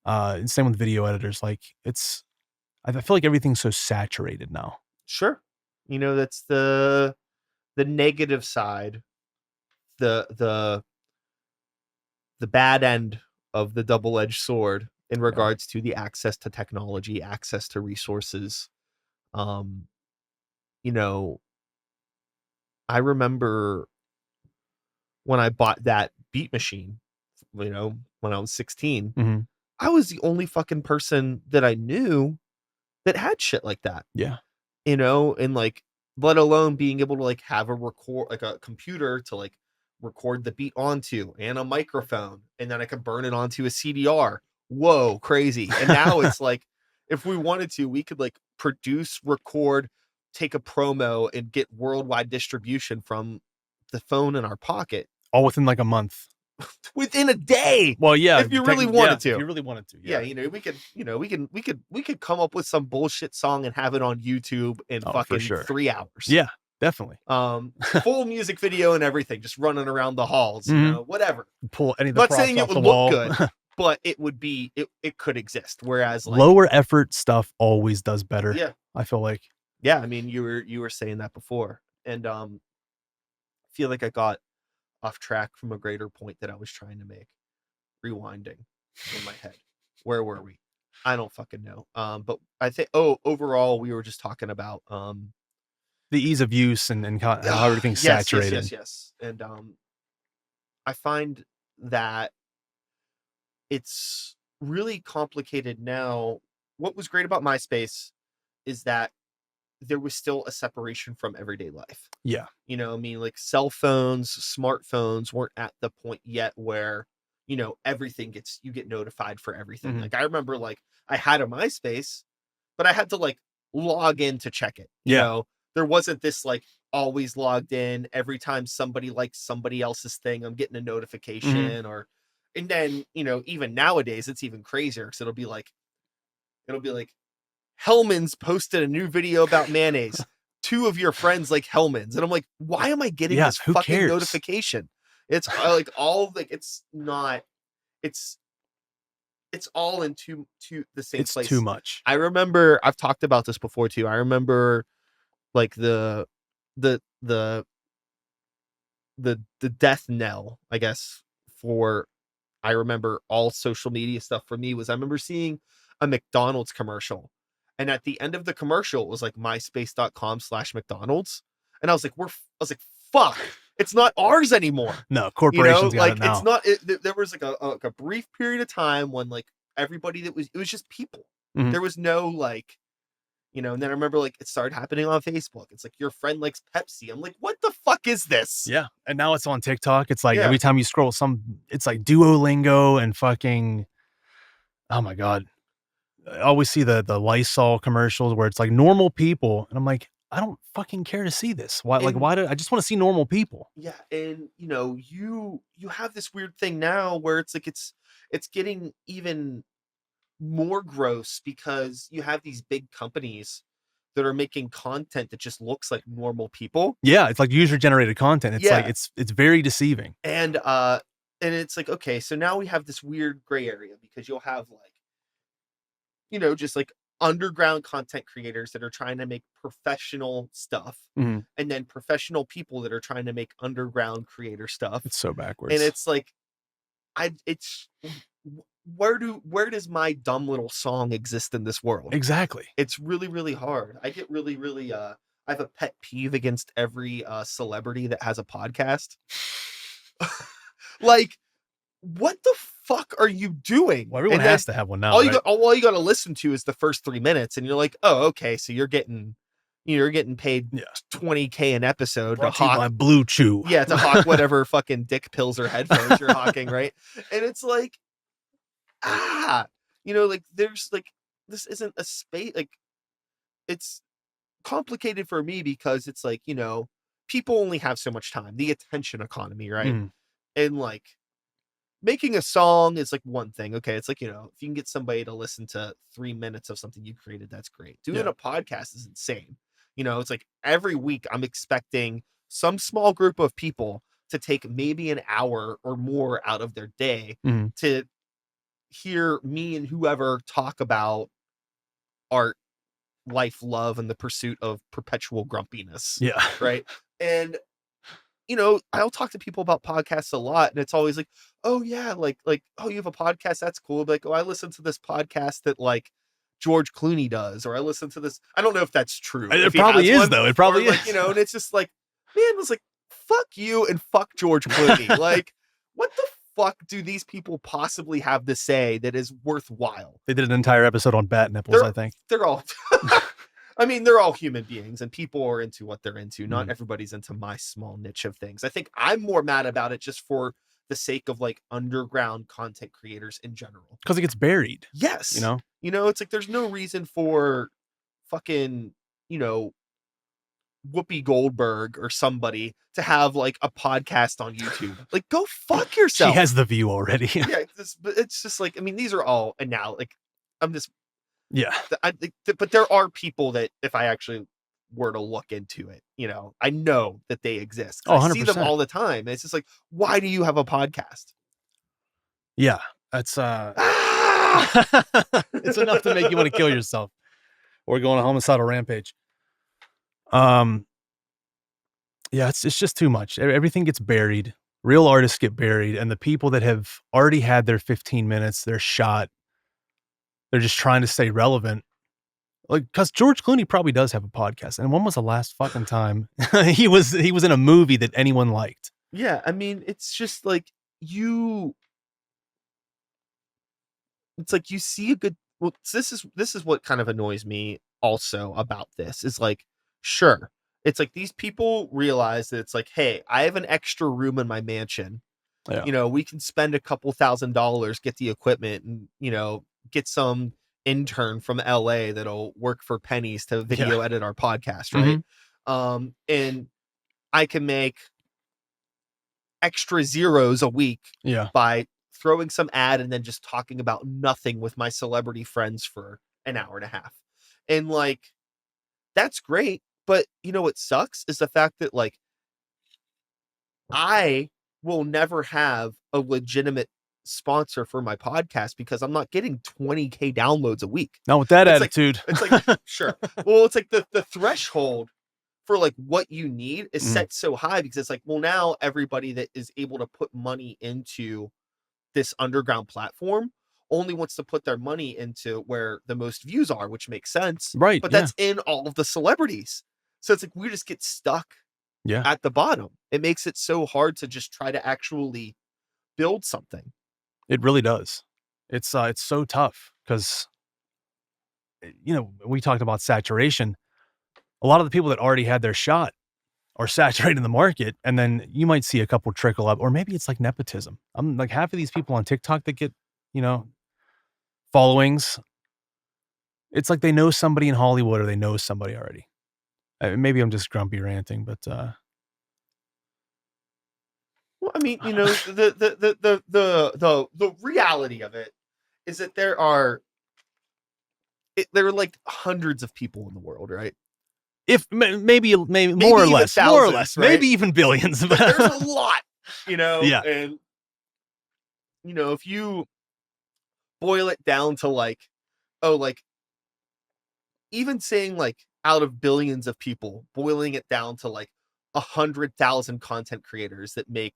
And same with video editors. Like I feel like everything's so saturated now. Sure. That's the negative side, the bad end of the double-edged sword in regards to the access to technology, access to resources. You know, I remember when I bought that beat machine, when I was 16, Mhm. I was the only fucking person that I knew that had shit like that. Yeah. And like, let alone being able to like have a record, like a computer to like record the beat onto, and a microphone, and then I could burn it onto a CDR. Whoa, crazy. And now it's like, if we wanted to, we could like produce, record, take a promo, and get worldwide distribution from the phone in our pocket All within like a month. within a day. Well, yeah, If you really wanted to. If you really wanted to. Yeah, Yeah. we could come up with some bullshit song and have it on YouTube in Oh, for fucking sure. 3 hours. Yeah, definitely. Full music video and everything, just running around the halls, Mhm. whatever. Pull any of the Not props saying it off would the look wall. good, but it would be it could exist. Whereas like Lower effort stuff always does better. yeah, I feel like. yeah. I mean, you were saying that before, and feel like I got off track from a greater point that I was trying to make. Rewinding in my head. Where were we? I don't fucking know. But I think overall we were just talking about The ease of use and how everything's saturated. Yes. And I find that it's really complicated now. What was great about MySpace is that there was still a separation from everyday life. Yeah. I mean, like cell phones, smartphones weren't at the point yet where, everything you get notified for everything. Mhm. Like I remember like I had a MySpace, but I had to like log in to check it. Yeah. There wasn't this like always logged in every time somebody likes somebody else's thing, I'm getting a notification. And then, even nowadays it's even crazier because it'll be like Hellman's posted a new video about mayonnaise. 2 of your friends like Hellman's. And I'm like, why am I getting this who fucking cares? notification? It's like all like it's not it's all in to the same It's place. too much. I remember I've talked about this before too. I remember like the death knell, I guess, for I remember all social media stuff for me was I remember seeing a McDonald's commercial. And at the end of the commercial, it was like myspace.com/McDonald's. And I was like, fuck, it's not ours anymore. No, corporations got like it now. it's not, there was like a brief period of time when like everybody it was just people. Mhm. There was no like, and then I remember like it started happening on Facebook. It's like your friend likes Pepsi. I'm like, what the fuck is this? Yeah. And now it's on TikTok. It's like Yeah. every time you scroll it's like Duolingo and fucking Oh my God. I always see the Lysol commercials where it's like normal people, and I'm like, I don't fucking care to see this. Why? Like, And why do I just want to see normal people? yeah, and you have this weird thing now where it's like it's getting even more gross because you have these big companies that are making content that just looks like normal people. Yeah, it's like user generated content. It's like Yeah. it's very deceiving. And it's like, okay, so now we have this weird gray area because you'll have like, just like underground content creators that are trying to make professional stuff, Mhm. and then professional people that are trying to make underground creator stuff. It's so And backwards. it's like, it's where does my dumb little song exist in this world? Exactly. It's really, really hard. I get really, really I have a pet peeve against every celebrity that has a podcast. Like, what the fuck are you doing? Well, everyone And then has to have one now, right? all you got to listen to is the first 3 minutes, and you're like, oh, okay, so you're getting paid Yeah. 20K an episode to Brought to you by hawk, Blue Chew. yeah, to hawk whatever fucking dick pills or headphones you're hawking, right? And it's like, ah, like there's like this isn't a space, like it's complicated for me because it's like, people only have so much time, the attention economy, right? Mhm. And like making a song is like one thing. Okay. It's like, if you can get somebody to listen to 3 minutes of something you created, that's great. Doing Yeah. a podcast is insane. It's like every week I'm expecting some small group of people to take maybe an hour or more out of their day Mhm. to hear me and whoever talk about art, life, love, and the pursuit of perpetual grumpiness. Yeah. Right. And I'll talk to people about podcasts a lot, and it's always like, oh yeah, like, oh, you have a podcast, that's cool. Like, oh, I listen to this podcast that like George Clooney does, or I listen to this. I don't know if that's true, It if he probably has is one, though. It or probably like, is. and it's just like, man, it's like, fuck you and fuck George Clooney. Like, what the fuck do these people possibly have to say that is worthwhile? They did an entire episode on bat nipples, I think. They're all I mean, they're all human beings, and people are into what they're into. Not Mhm. everybody's into my small niche of things. I think I'm more mad about it just for the sake of like underground content creators in general. 'Cause it gets buried, Yes. you know? It's like there's no reason for fucking, Whoopi Goldberg or somebody to have like a podcast on YouTube. Like, go fuck She yourself. has the view already. Yeah, but it's just like, I mean, these are all, and now like I'm just Yeah. but there are people that if I actually were to look into it, I know that they exist. Oh, I see them 100%. all the time. It's just like, why do you have a podcast? Yeah. That's, Ah! it's enough to make you wanna kill yourself or go on a homicidal rampage. Um, yeah, it's just too much. Everything gets buried. Real artists get buried, and the people that have already had their 15 minutes, their shot, they're just trying to stay relevant. Like, because George Clooney probably does have a podcast, and when was the last fucking time he was in a movie that anyone liked? Yeah, I mean, it's just like it's like you see a good, well, this is what kind of annoys me also about this is like, sure, it's like these people realize that it's like, hey, I have an extra room in my mansion. Yeah. We can spend a couple $1,000, get the equipment, and get some intern from LA that'll work for pennies to video edit our podcast, right? And I can make extra zeros a week Yeah. by throwing some ad and then just talking about nothing with my celebrity friends for an hour and a half. And like, that's great. But what sucks is the fact that like I will never have a legitimate sponsor for my podcast because I'm not getting 20K downloads a week. Not with that It's like, attitude. it's like, sure. Well, it's like the threshold for like what you need is set so high because it's like, well, now everybody that is able to put money into this underground platform only wants to put their money into where the most views are, which makes sense. Right, But yeah. that's in all of the celebrities. So it's like we just get stuck Yeah. at the bottom. It makes it so hard to just try to actually build something. It really does. It's so tough because, we talked about saturation. A lot of the people that already had their shot are saturating the market, and then you might see a couple trickle up, or maybe it's like nepotism. I'm like half of these people on TikTok that get, you know, followings. It's like they know somebody in Hollywood or they know somebody already. Maybe I'm just grumpy ranting, but Well, I mean, the reality of it is that there are like hundreds of people in the world, right? if maybe more Maybe or even less, more or thousands, less, right? maybe even billions. There's a lot, Yeah, and if you boil it down to like, oh, like even saying like out of billions of people, boiling it down to like 100,000 content creators that make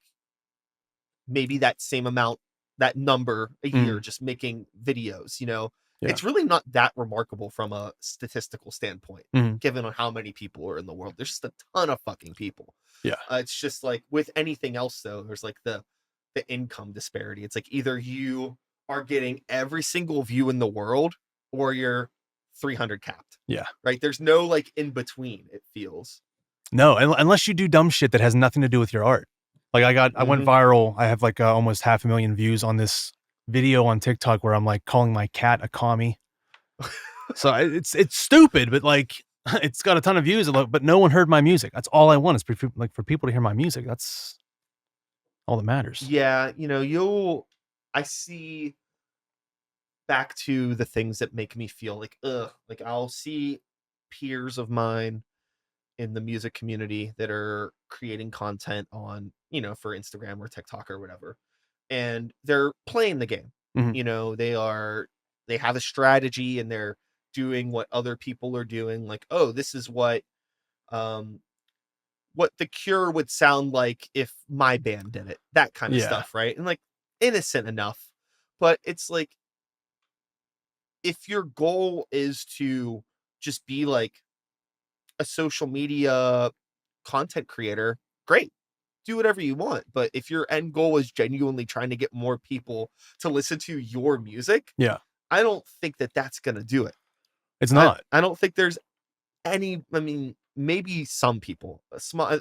maybe that same amount, that number a year, mm, just making videos, yeah, it's really not that remarkable from a statistical standpoint, mm, given on how many people are in the world. There's just a ton of fucking people. yeah, It's just like with anything else, though, there's like the income disparity. It's like either you are getting every single view in the world or you're 300 capped, yeah. right? There's no like in between, it feels. No, unless you do dumb shit that has nothing to do with your art. Like I went Hmm. viral. I have like almost 500,000 views on this video on TikTok where I'm like calling my cat a commie. So it's stupid, but like it's got a ton of views. But no one heard my music. That's all I want is for people to hear my music. That's all that matters. Yeah, I see back to the things that make me feel like, ugh, like I'll see peers of mine in the music community that are creating content on, for Instagram or TikTok or whatever. And they're playing the game. Mhm. They have a strategy and they're doing what other people are doing. Like, oh, this is um what The Cure would sound like if my band did it. That kind of Yeah, stuff, right? And like innocent enough. But it's like if your goal is to just be like a social media content creator, great. Do whatever you want. But if your end goal is genuinely trying to get more people to listen to your music, yeah. I don't think that that's going to do it. It's I, not. I don't think there's I mean, maybe some people,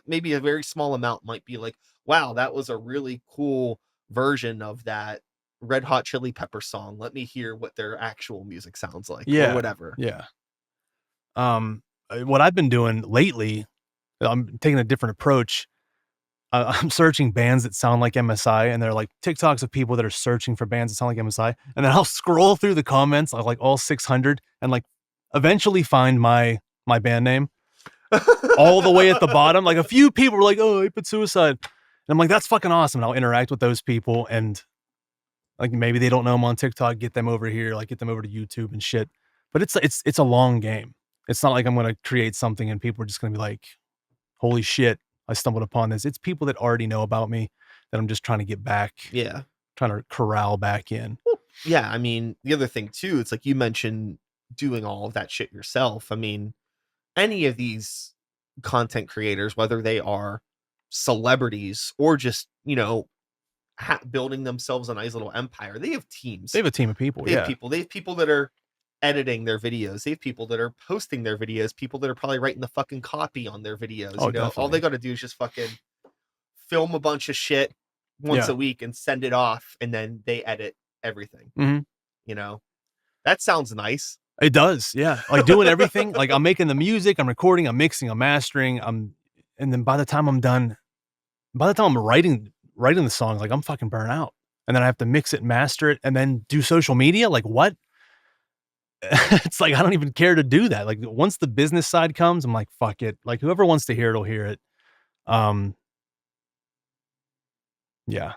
maybe a very small amount might be like, wow, that was a really cool version of that Red Hot Chili Pepper song. Let me hear what their actual music sounds like or Yeah, whatever. yeah. What I've been doing lately, I'm taking a different approach. I'm searching bands that sound like MSI, and they're like TikToks of people that are searching for bands that sound like MSI, and then I'll scroll through the comments of like all 600, and like eventually find my band name all the way at the bottom. Like a few people were like, "Oh, I put Suicide," and I'm like, "That's fucking awesome." And I'll interact with those people, and like maybe they don't know them on TikTok, get them over here, like get them over to YouTube and shit. But it's a long game. It's not like I'm gonna create something and people are just gonna be like, "Holy shit, I stumbled upon this." It's people that already know about me that I'm just trying to get back, Yeah. trying to corral back in. Well, yeah. I mean, the other thing too, it's like you mentioned doing all of that shit yourself. I mean, any of these content creators, whether they are celebrities or just, building themselves a nice little empire, they have They teams. have a team of people, yeah. They have people that are editing their videos. They have people that are posting their videos, people that are probably writing the fucking copy on their videos. Oh, All they definitely. got to do is just fucking film a bunch of shit once Yeah. a week and send it off, and then they edit everything. Mhm. You know, that sounds nice. It does, yeah. Like doing everything, like I'm making the music, I'm recording, I'm mixing, I'm mastering, and then by the time I'm done, by the time I'm writing the songs, like I'm fucking burnt out. And then I have to mix it, master it, and then do social media. Like what? It's like I don't even care to do that. Like once the business side comes, I'm like, fuck it. Like whoever wants to hear it will hear it. Um, yeah.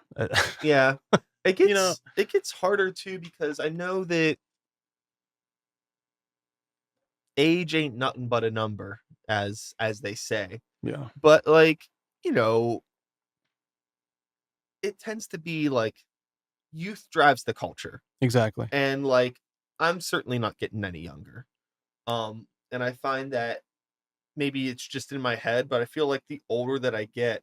Yeah. It You know, gets harder too because I know that age ain't nothing but a number, as they say. yeah, But like, you know, it tends to be like youth drives the culture. exactly. And like I'm certainly not getting any younger. And I find that maybe it's just in my head, but I feel like the older that I get,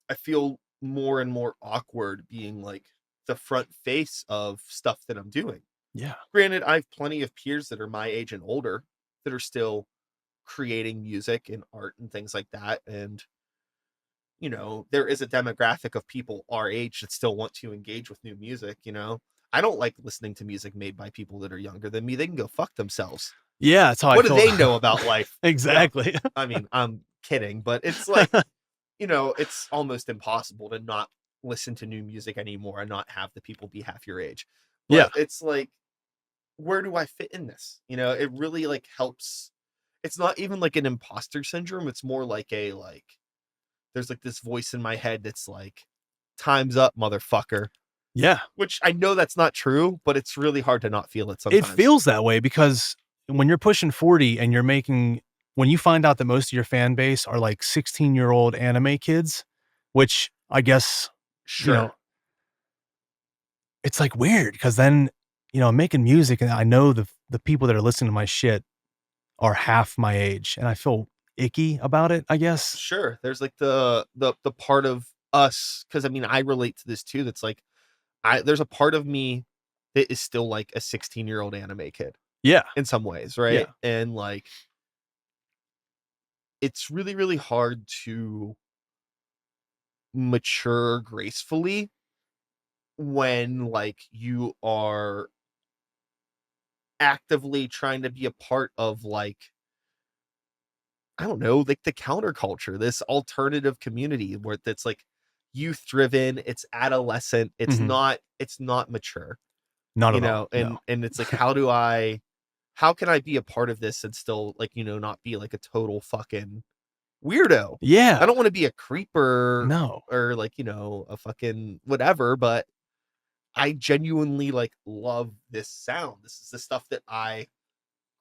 I feel more and more awkward being like the front face of stuff that I'm doing. Yeah. Granted, I have plenty of peers that are my age and older that are still creating music and art and things like that. And, there is a demographic of people our age that still want to engage with new music. I don't like listening to music made by people that are younger than me. They can go fuck themselves. Yeah, that's how I What do feel. they know about life? Exactly. I mean, I'm kidding, but it's like, it's almost impossible to not listen to new music anymore and not have the people be half your age. Yeah. But it's like, where do I fit in this? It really like helps. It's not even like an imposter syndrome. It's more like there's like this voice in my head that's like, time's up, motherfucker. Yeah. Which I know that's not true, but it's really hard to not feel it It sometimes. feels that way because when you're pushing 40 and when you find out that most of your fan base are like 16-year-old anime kids, which I guess, Sure. it's like weird because then, I'm making music and I know the people that are listening to my shit are half my age and I feel icky about it, I guess. Sure. There's like the part of us, because I mean I relate to this too. That's like there's a part of me that is still like a 16-year-old anime kid Yeah. in some ways, right? Yeah. And like it's really, really hard to mature gracefully when like you are actively trying to be a part of like, I don't know, like the counterculture, this alternative community where that's like youth driven, it's adolescent, Mhm. it's not mature, Not at all. No. and it's like, how can I be a part of this and still like, not be like a total fucking weirdo? I Yeah. don't want to be a creeper No. or like, a fucking whatever, but I genuinely like love this sound. This is the stuff that I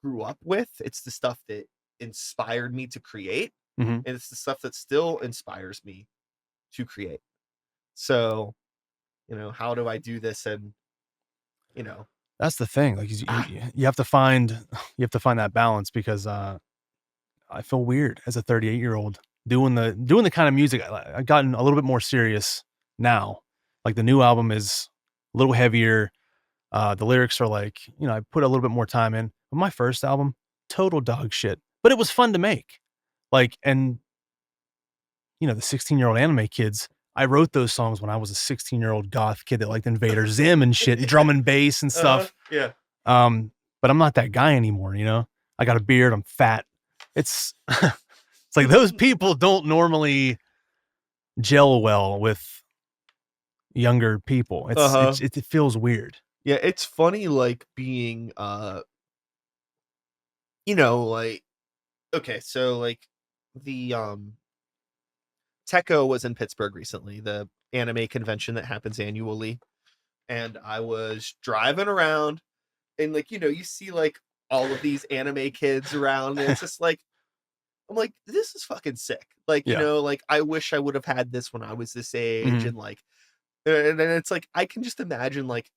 grew up with. It's the stuff that inspired me to create, Mhm. and it's the stuff that still inspires me to create. So, how do I do this? And, you know, That's the thing. Like ah, you have to find that balance because I feel weird as a 38-year-old doing the kind of music. I've gotten a little bit more serious now. Like the new album is a little heavier. The lyrics are like, I put a little bit more time in. But my first album, total dog shit, but it was fun to make. Like, and the 16-year-old anime kids, I wrote those songs when I was a 16-year-old goth kid that liked Invader Zim and shit, and drum and bass and stuff. yeah. Um, but I'm not that guy anymore, I got a beard, I'm fat. It's it's like those people don't normally gel well with younger people. Uh-huh. It feels weird. Yeah, it's funny like being like, okay, so like the Techo was in Pittsburgh recently, the anime convention that happens annually, and I was driving around and like, you see like all of these anime kids around, and it's just like, I'm like, this is fucking sick. Like, Yeah. like I wish I would have had this when I was this age. Mhm. And like, and then it's like, I can just imagine like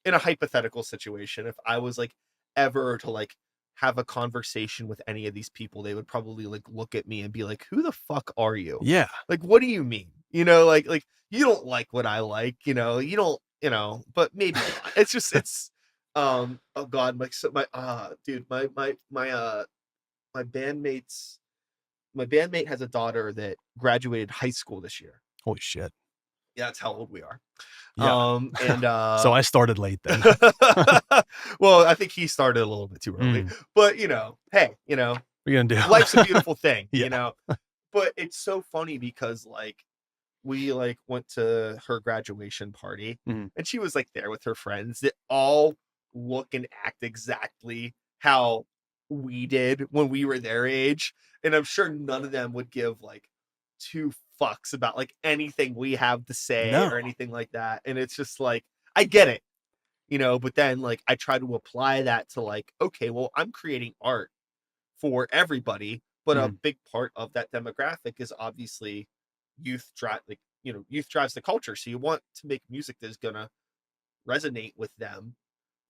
in a hypothetical situation, if I was like ever to like have a conversation with any of these people, they would probably like look at me and be like, who the fuck are you? Yeah. Like, what do you mean? Like you don't like what I like, you don't, but maybe not. It's just, oh God, dude, my bandmates, my bandmate has a daughter that graduated high school this year. Holy shit. Yeah, that's how old we are. Yeah. And So I started late then. well, I think he started a little bit too early, Mm. but hey, What are you gonna do? life's a beautiful thing, Yeah. But it's so funny because like we like went to her graduation party, Mhm. and she was like there with her friends that all look and act exactly how we did when we were their age. And I'm sure none of them would give like two fucks about like anything we have to say or No. anything like that. And it's just like, I get it, but then like I try to apply that to like, okay, well, I'm creating art for everybody, but a Mhm. big part of that demographic is obviously youth drives the culture. So you want to make music that's gonna resonate with them.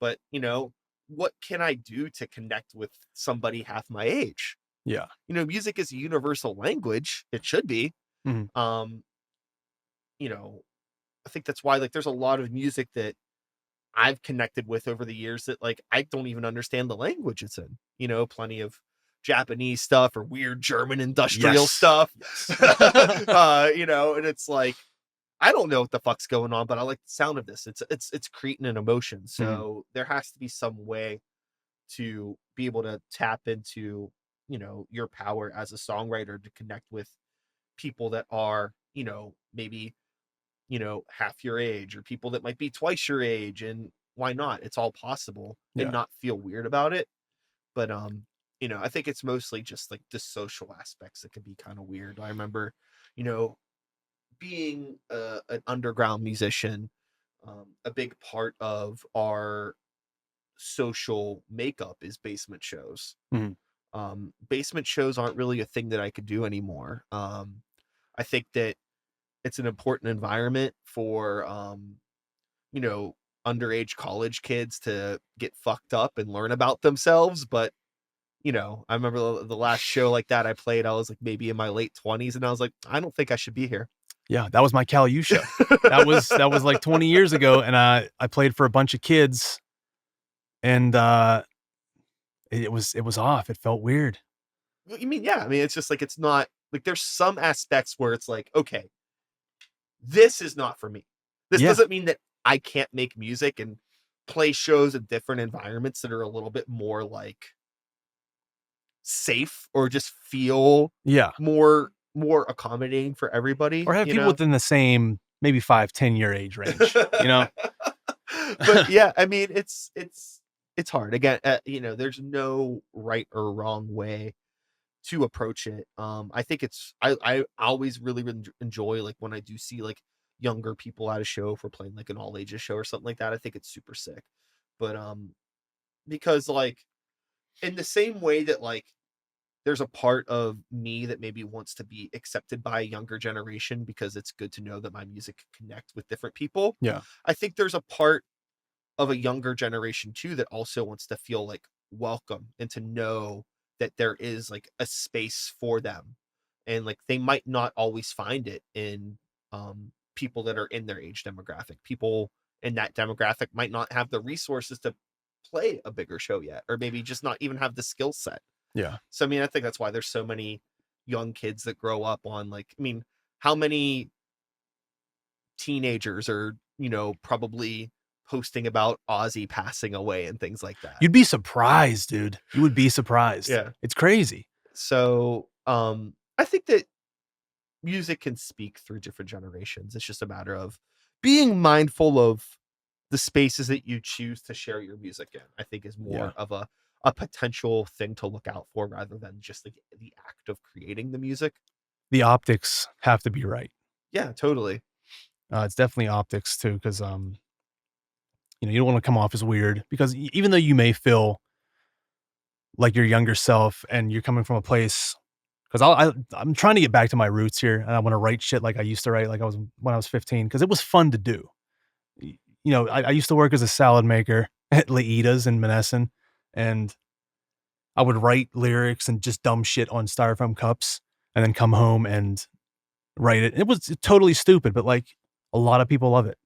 But what can I do to connect with somebody half my age? Yeah. Music is a universal language. It should be. Mhm. Um, you know, I think that's why like there's a lot of music that I've connected with over the years that like I don't even understand the language it's in. Plenty of Japanese stuff or weird German industrial Yes. stuff. Yes. And it's like I don't know what the fuck's going on, but I like the sound of this. It's creating an emotion. Mhm. So there has to be some way to be able to tap into, your power as a songwriter to connect with people that are, maybe, half your age or people that might be twice your age. And why not? It's all possible and Yeah. not feel weird about it. But I think it's mostly just like the social aspects that can be kind of weird. I remember, you know, being an underground musician, a big part of our social makeup is basement shows. Mhm. Basement shows aren't really a thing that I could do anymore. I think that it's an important environment for you know, underage college kids to get fucked up and learn about themselves. But, I remember the last show like that I played, I was like maybe in my late 20s and I was like, I don't think I should be here. Yeah, that was my Cal U show. That was like 20 years ago, and I played for a bunch of kids, and it was off. It felt weird. Well, you mean, yeah. I mean, it's just like it's not like there's some aspects where it's like, okay, this is not for me. This Yeah, doesn't mean that I can't make music and play shows in different environments that are a little bit more like safe or just feel yeah. more accommodating for Or everybody, have people within the same maybe 5-10 year age range, you know? But yeah, I mean, it's hard. Again, there's no right or wrong way to approach it. I think I always really enjoy like when I do see like younger people at a show if we're playing like an all ages show or something like that. I think it's super sick. But because like in the same way that like there's a part of me that maybe wants to be accepted by a younger generation because it's good to know that my music can connect with different people. Yeah. I think there's a part of a younger generation too that also wants to feel like welcome and to know that there is like a space for them. And like they might not always find it in people that are in their age demographic. People in that demographic might not have the resources to play a bigger show yet, or maybe just not even have the skill set. Yeah. So I mean, I think that's why there's so many young kids that grow up on like, I mean, how many teenagers are, probably posting about Ozzy passing away and things like that. You'd be surprised, dude. You would be surprised. Yeah. It's crazy. So, I think that music can speak through different generations. It's just a matter of being mindful of the spaces that you choose to share your music in. I think is Yeah. more of a potential thing to look out for rather than just like the act of creating the music. The optics have to be right. Yeah, totally. It's definitely optics too, because you don't want to come off as weird because even though you may feel like your younger self and you're coming from a place, because I'm trying to get back to my roots here, and I want to write shit like I used to write, like I was when I was 15, because it was fun to do. I used to work as a salad maker at Laitas in Menneson, and I would write lyrics and just dumb shit on styrofoam cups, and then come home and write it. It was totally stupid, but like a lot of people love it.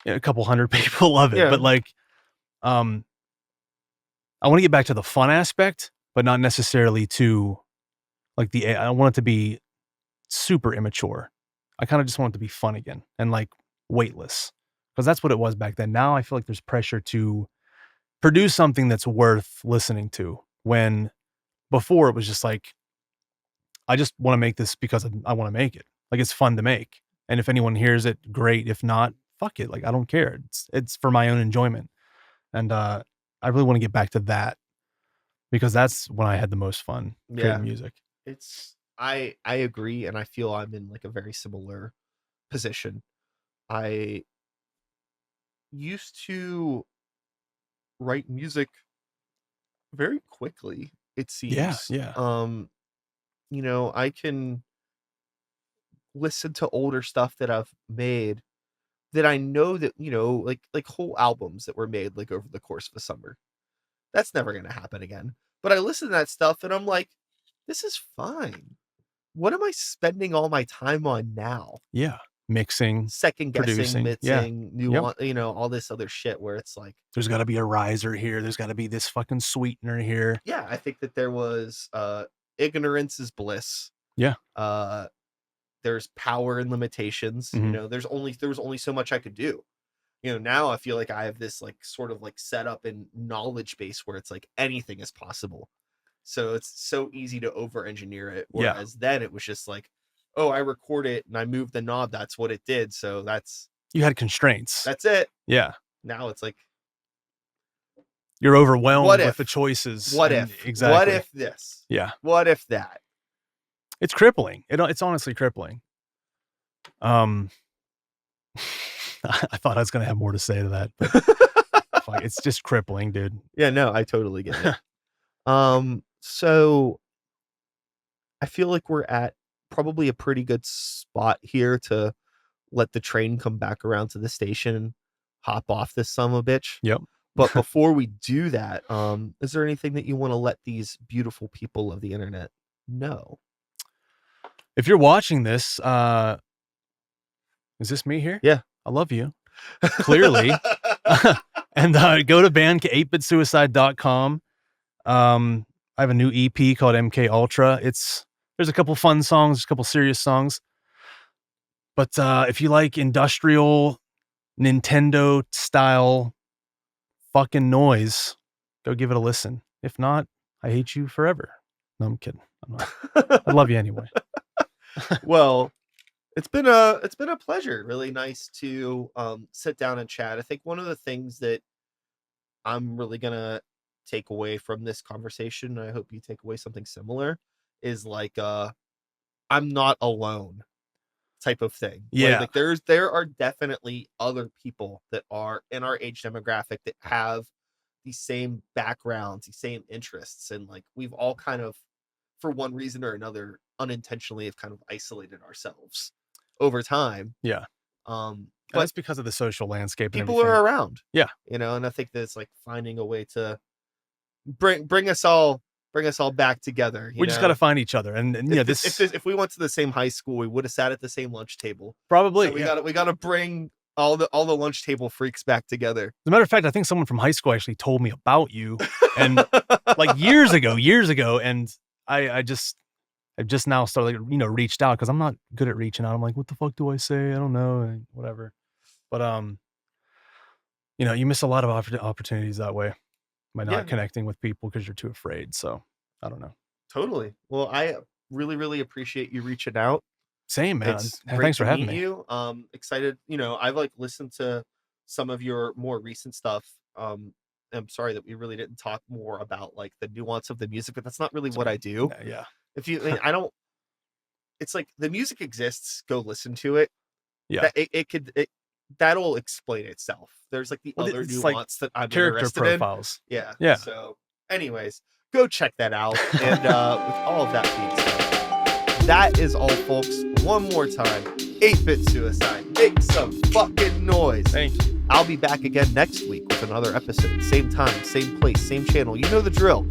A couple hundred people love it, Yeah. but like, um, I want to get back to the fun aspect, but not necessarily to like I don't want it to be super immature. I kind of just want it to be fun again and like weightless, because that's what it was back then. Now I feel like there's pressure to produce something that's worth listening to, when before it was just like, I just want to make this because I want to make it. Like it's fun to make. And if anyone hears it, great. If not, fuck it. Like I don't care. It's for my own enjoyment. And I really want to get back to that, because that's when I had the most fun creating Yeah. music. I agree, and I feel I'm in like a very similar position. I used to write music very quickly, it Yeah, seems. yeah. I can listen to older stuff that I've made that I know that, like whole albums that were made like over the course of the summer. That's never gonna happen again. But I listen to that stuff and I'm like, this is fine. What am I spending all my time on now? Yeah. Mixing, Second guessing, producing. Yeah. mixing, Yep. nuance, all this other shit where it's like, There's got to be a riser here. There's got to be this fucking sweetener here. yeah, I think that there was ignorance is bliss. Yeah. Uh there's power and limitations. Mhm. There was only so much I could do. Now I feel like I have this like sort of like setup and knowledge base where it's like anything is possible. So it's so easy to over engineer it. Yeah. Whereas then it was just like, oh, I record it and I move the knob. That's what it did. So that's You had constraints. it. Yeah. Now it's like, You're overwhelmed What with if? the choices. what and- if? Exactly. What if this? Yeah. What if that? It's crippling. It's honestly crippling. I thought I was gonna have more to say to that, but fuck, it's just crippling, dude. Yeah, no, I totally get it. So I feel like we're at probably a pretty good spot here to let the train come back around to the station, hop off this son of a bitch. Yep. But before we do that, is there anything that you want to let these beautiful people of the internet know? If you're watching this, is this me here? Yeah. I love you. Clearly. And go to 8bitsuicide.com. I have a new EP called MK Ultra. There's a couple fun songs, a couple serious songs. But if you like industrial Nintendo style fucking noise, go give it a listen. If not, I hate you forever. No, I'm kidding. I'm not. I love you anyway. Well, it's been a pleasure. Really nice to sit down and chat. I think one of the things that I'm really gonna take away from this conversation, and I hope you take away something similar, is like I'm not alone type of thing. Yeah. Like there are definitely other people that are in our age demographic that have the same backgrounds, the same interests, and like we've all kind of, for one reason or another, unintentionally have kind of isolated ourselves over time. Yeah. But That's because of the social landscape. And people everything. are around. Yeah. And I think that it's like finding a way to bring us all back together. We just got to find each other. And if we went to the same high school, we would have sat at the same lunch table. Probably. So we got to bring all the lunch table freaks back together. As a matter of fact, I think someone from high school actually told me about you, and like years ago. And I've just now started, reached out because I'm not good at reaching out. I'm like, what the fuck do I say? I don't know, and whatever. But you miss a lot of opportunities that way by not connecting with people because you're too afraid. So I don't know. Totally. Well, I really, really appreciate you reaching out. Same, man. Thanks for having me. You. Excited. I've like listened to some of your more recent stuff. I'm sorry that we really didn't talk more about like the nuance of the music, but that's not really what I do. Yeah. It's like the music exists. Go listen to it. Yeah. That'll explain itself. There's like the other nuance like that I'm character interested profiles. in. Yeah. Yeah. So anyways, go check that out. And with all of that being said, that is all, folks. One more time, 8-Bit Suicide. Make some fucking noise. Thank you. I'll be back again next week with another episode. Same time, same place, same channel. You know the drill.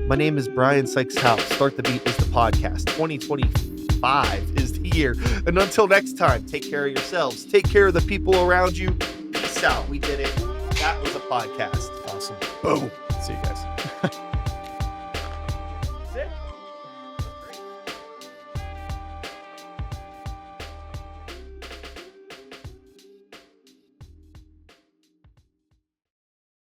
My name is Brian Sykes House. Start the Beat is the podcast. 2025 is the year. And until next time, take care of yourselves. Take care of the people around you. Peace out. We did it. That was a podcast. Awesome. Boom. See you guys.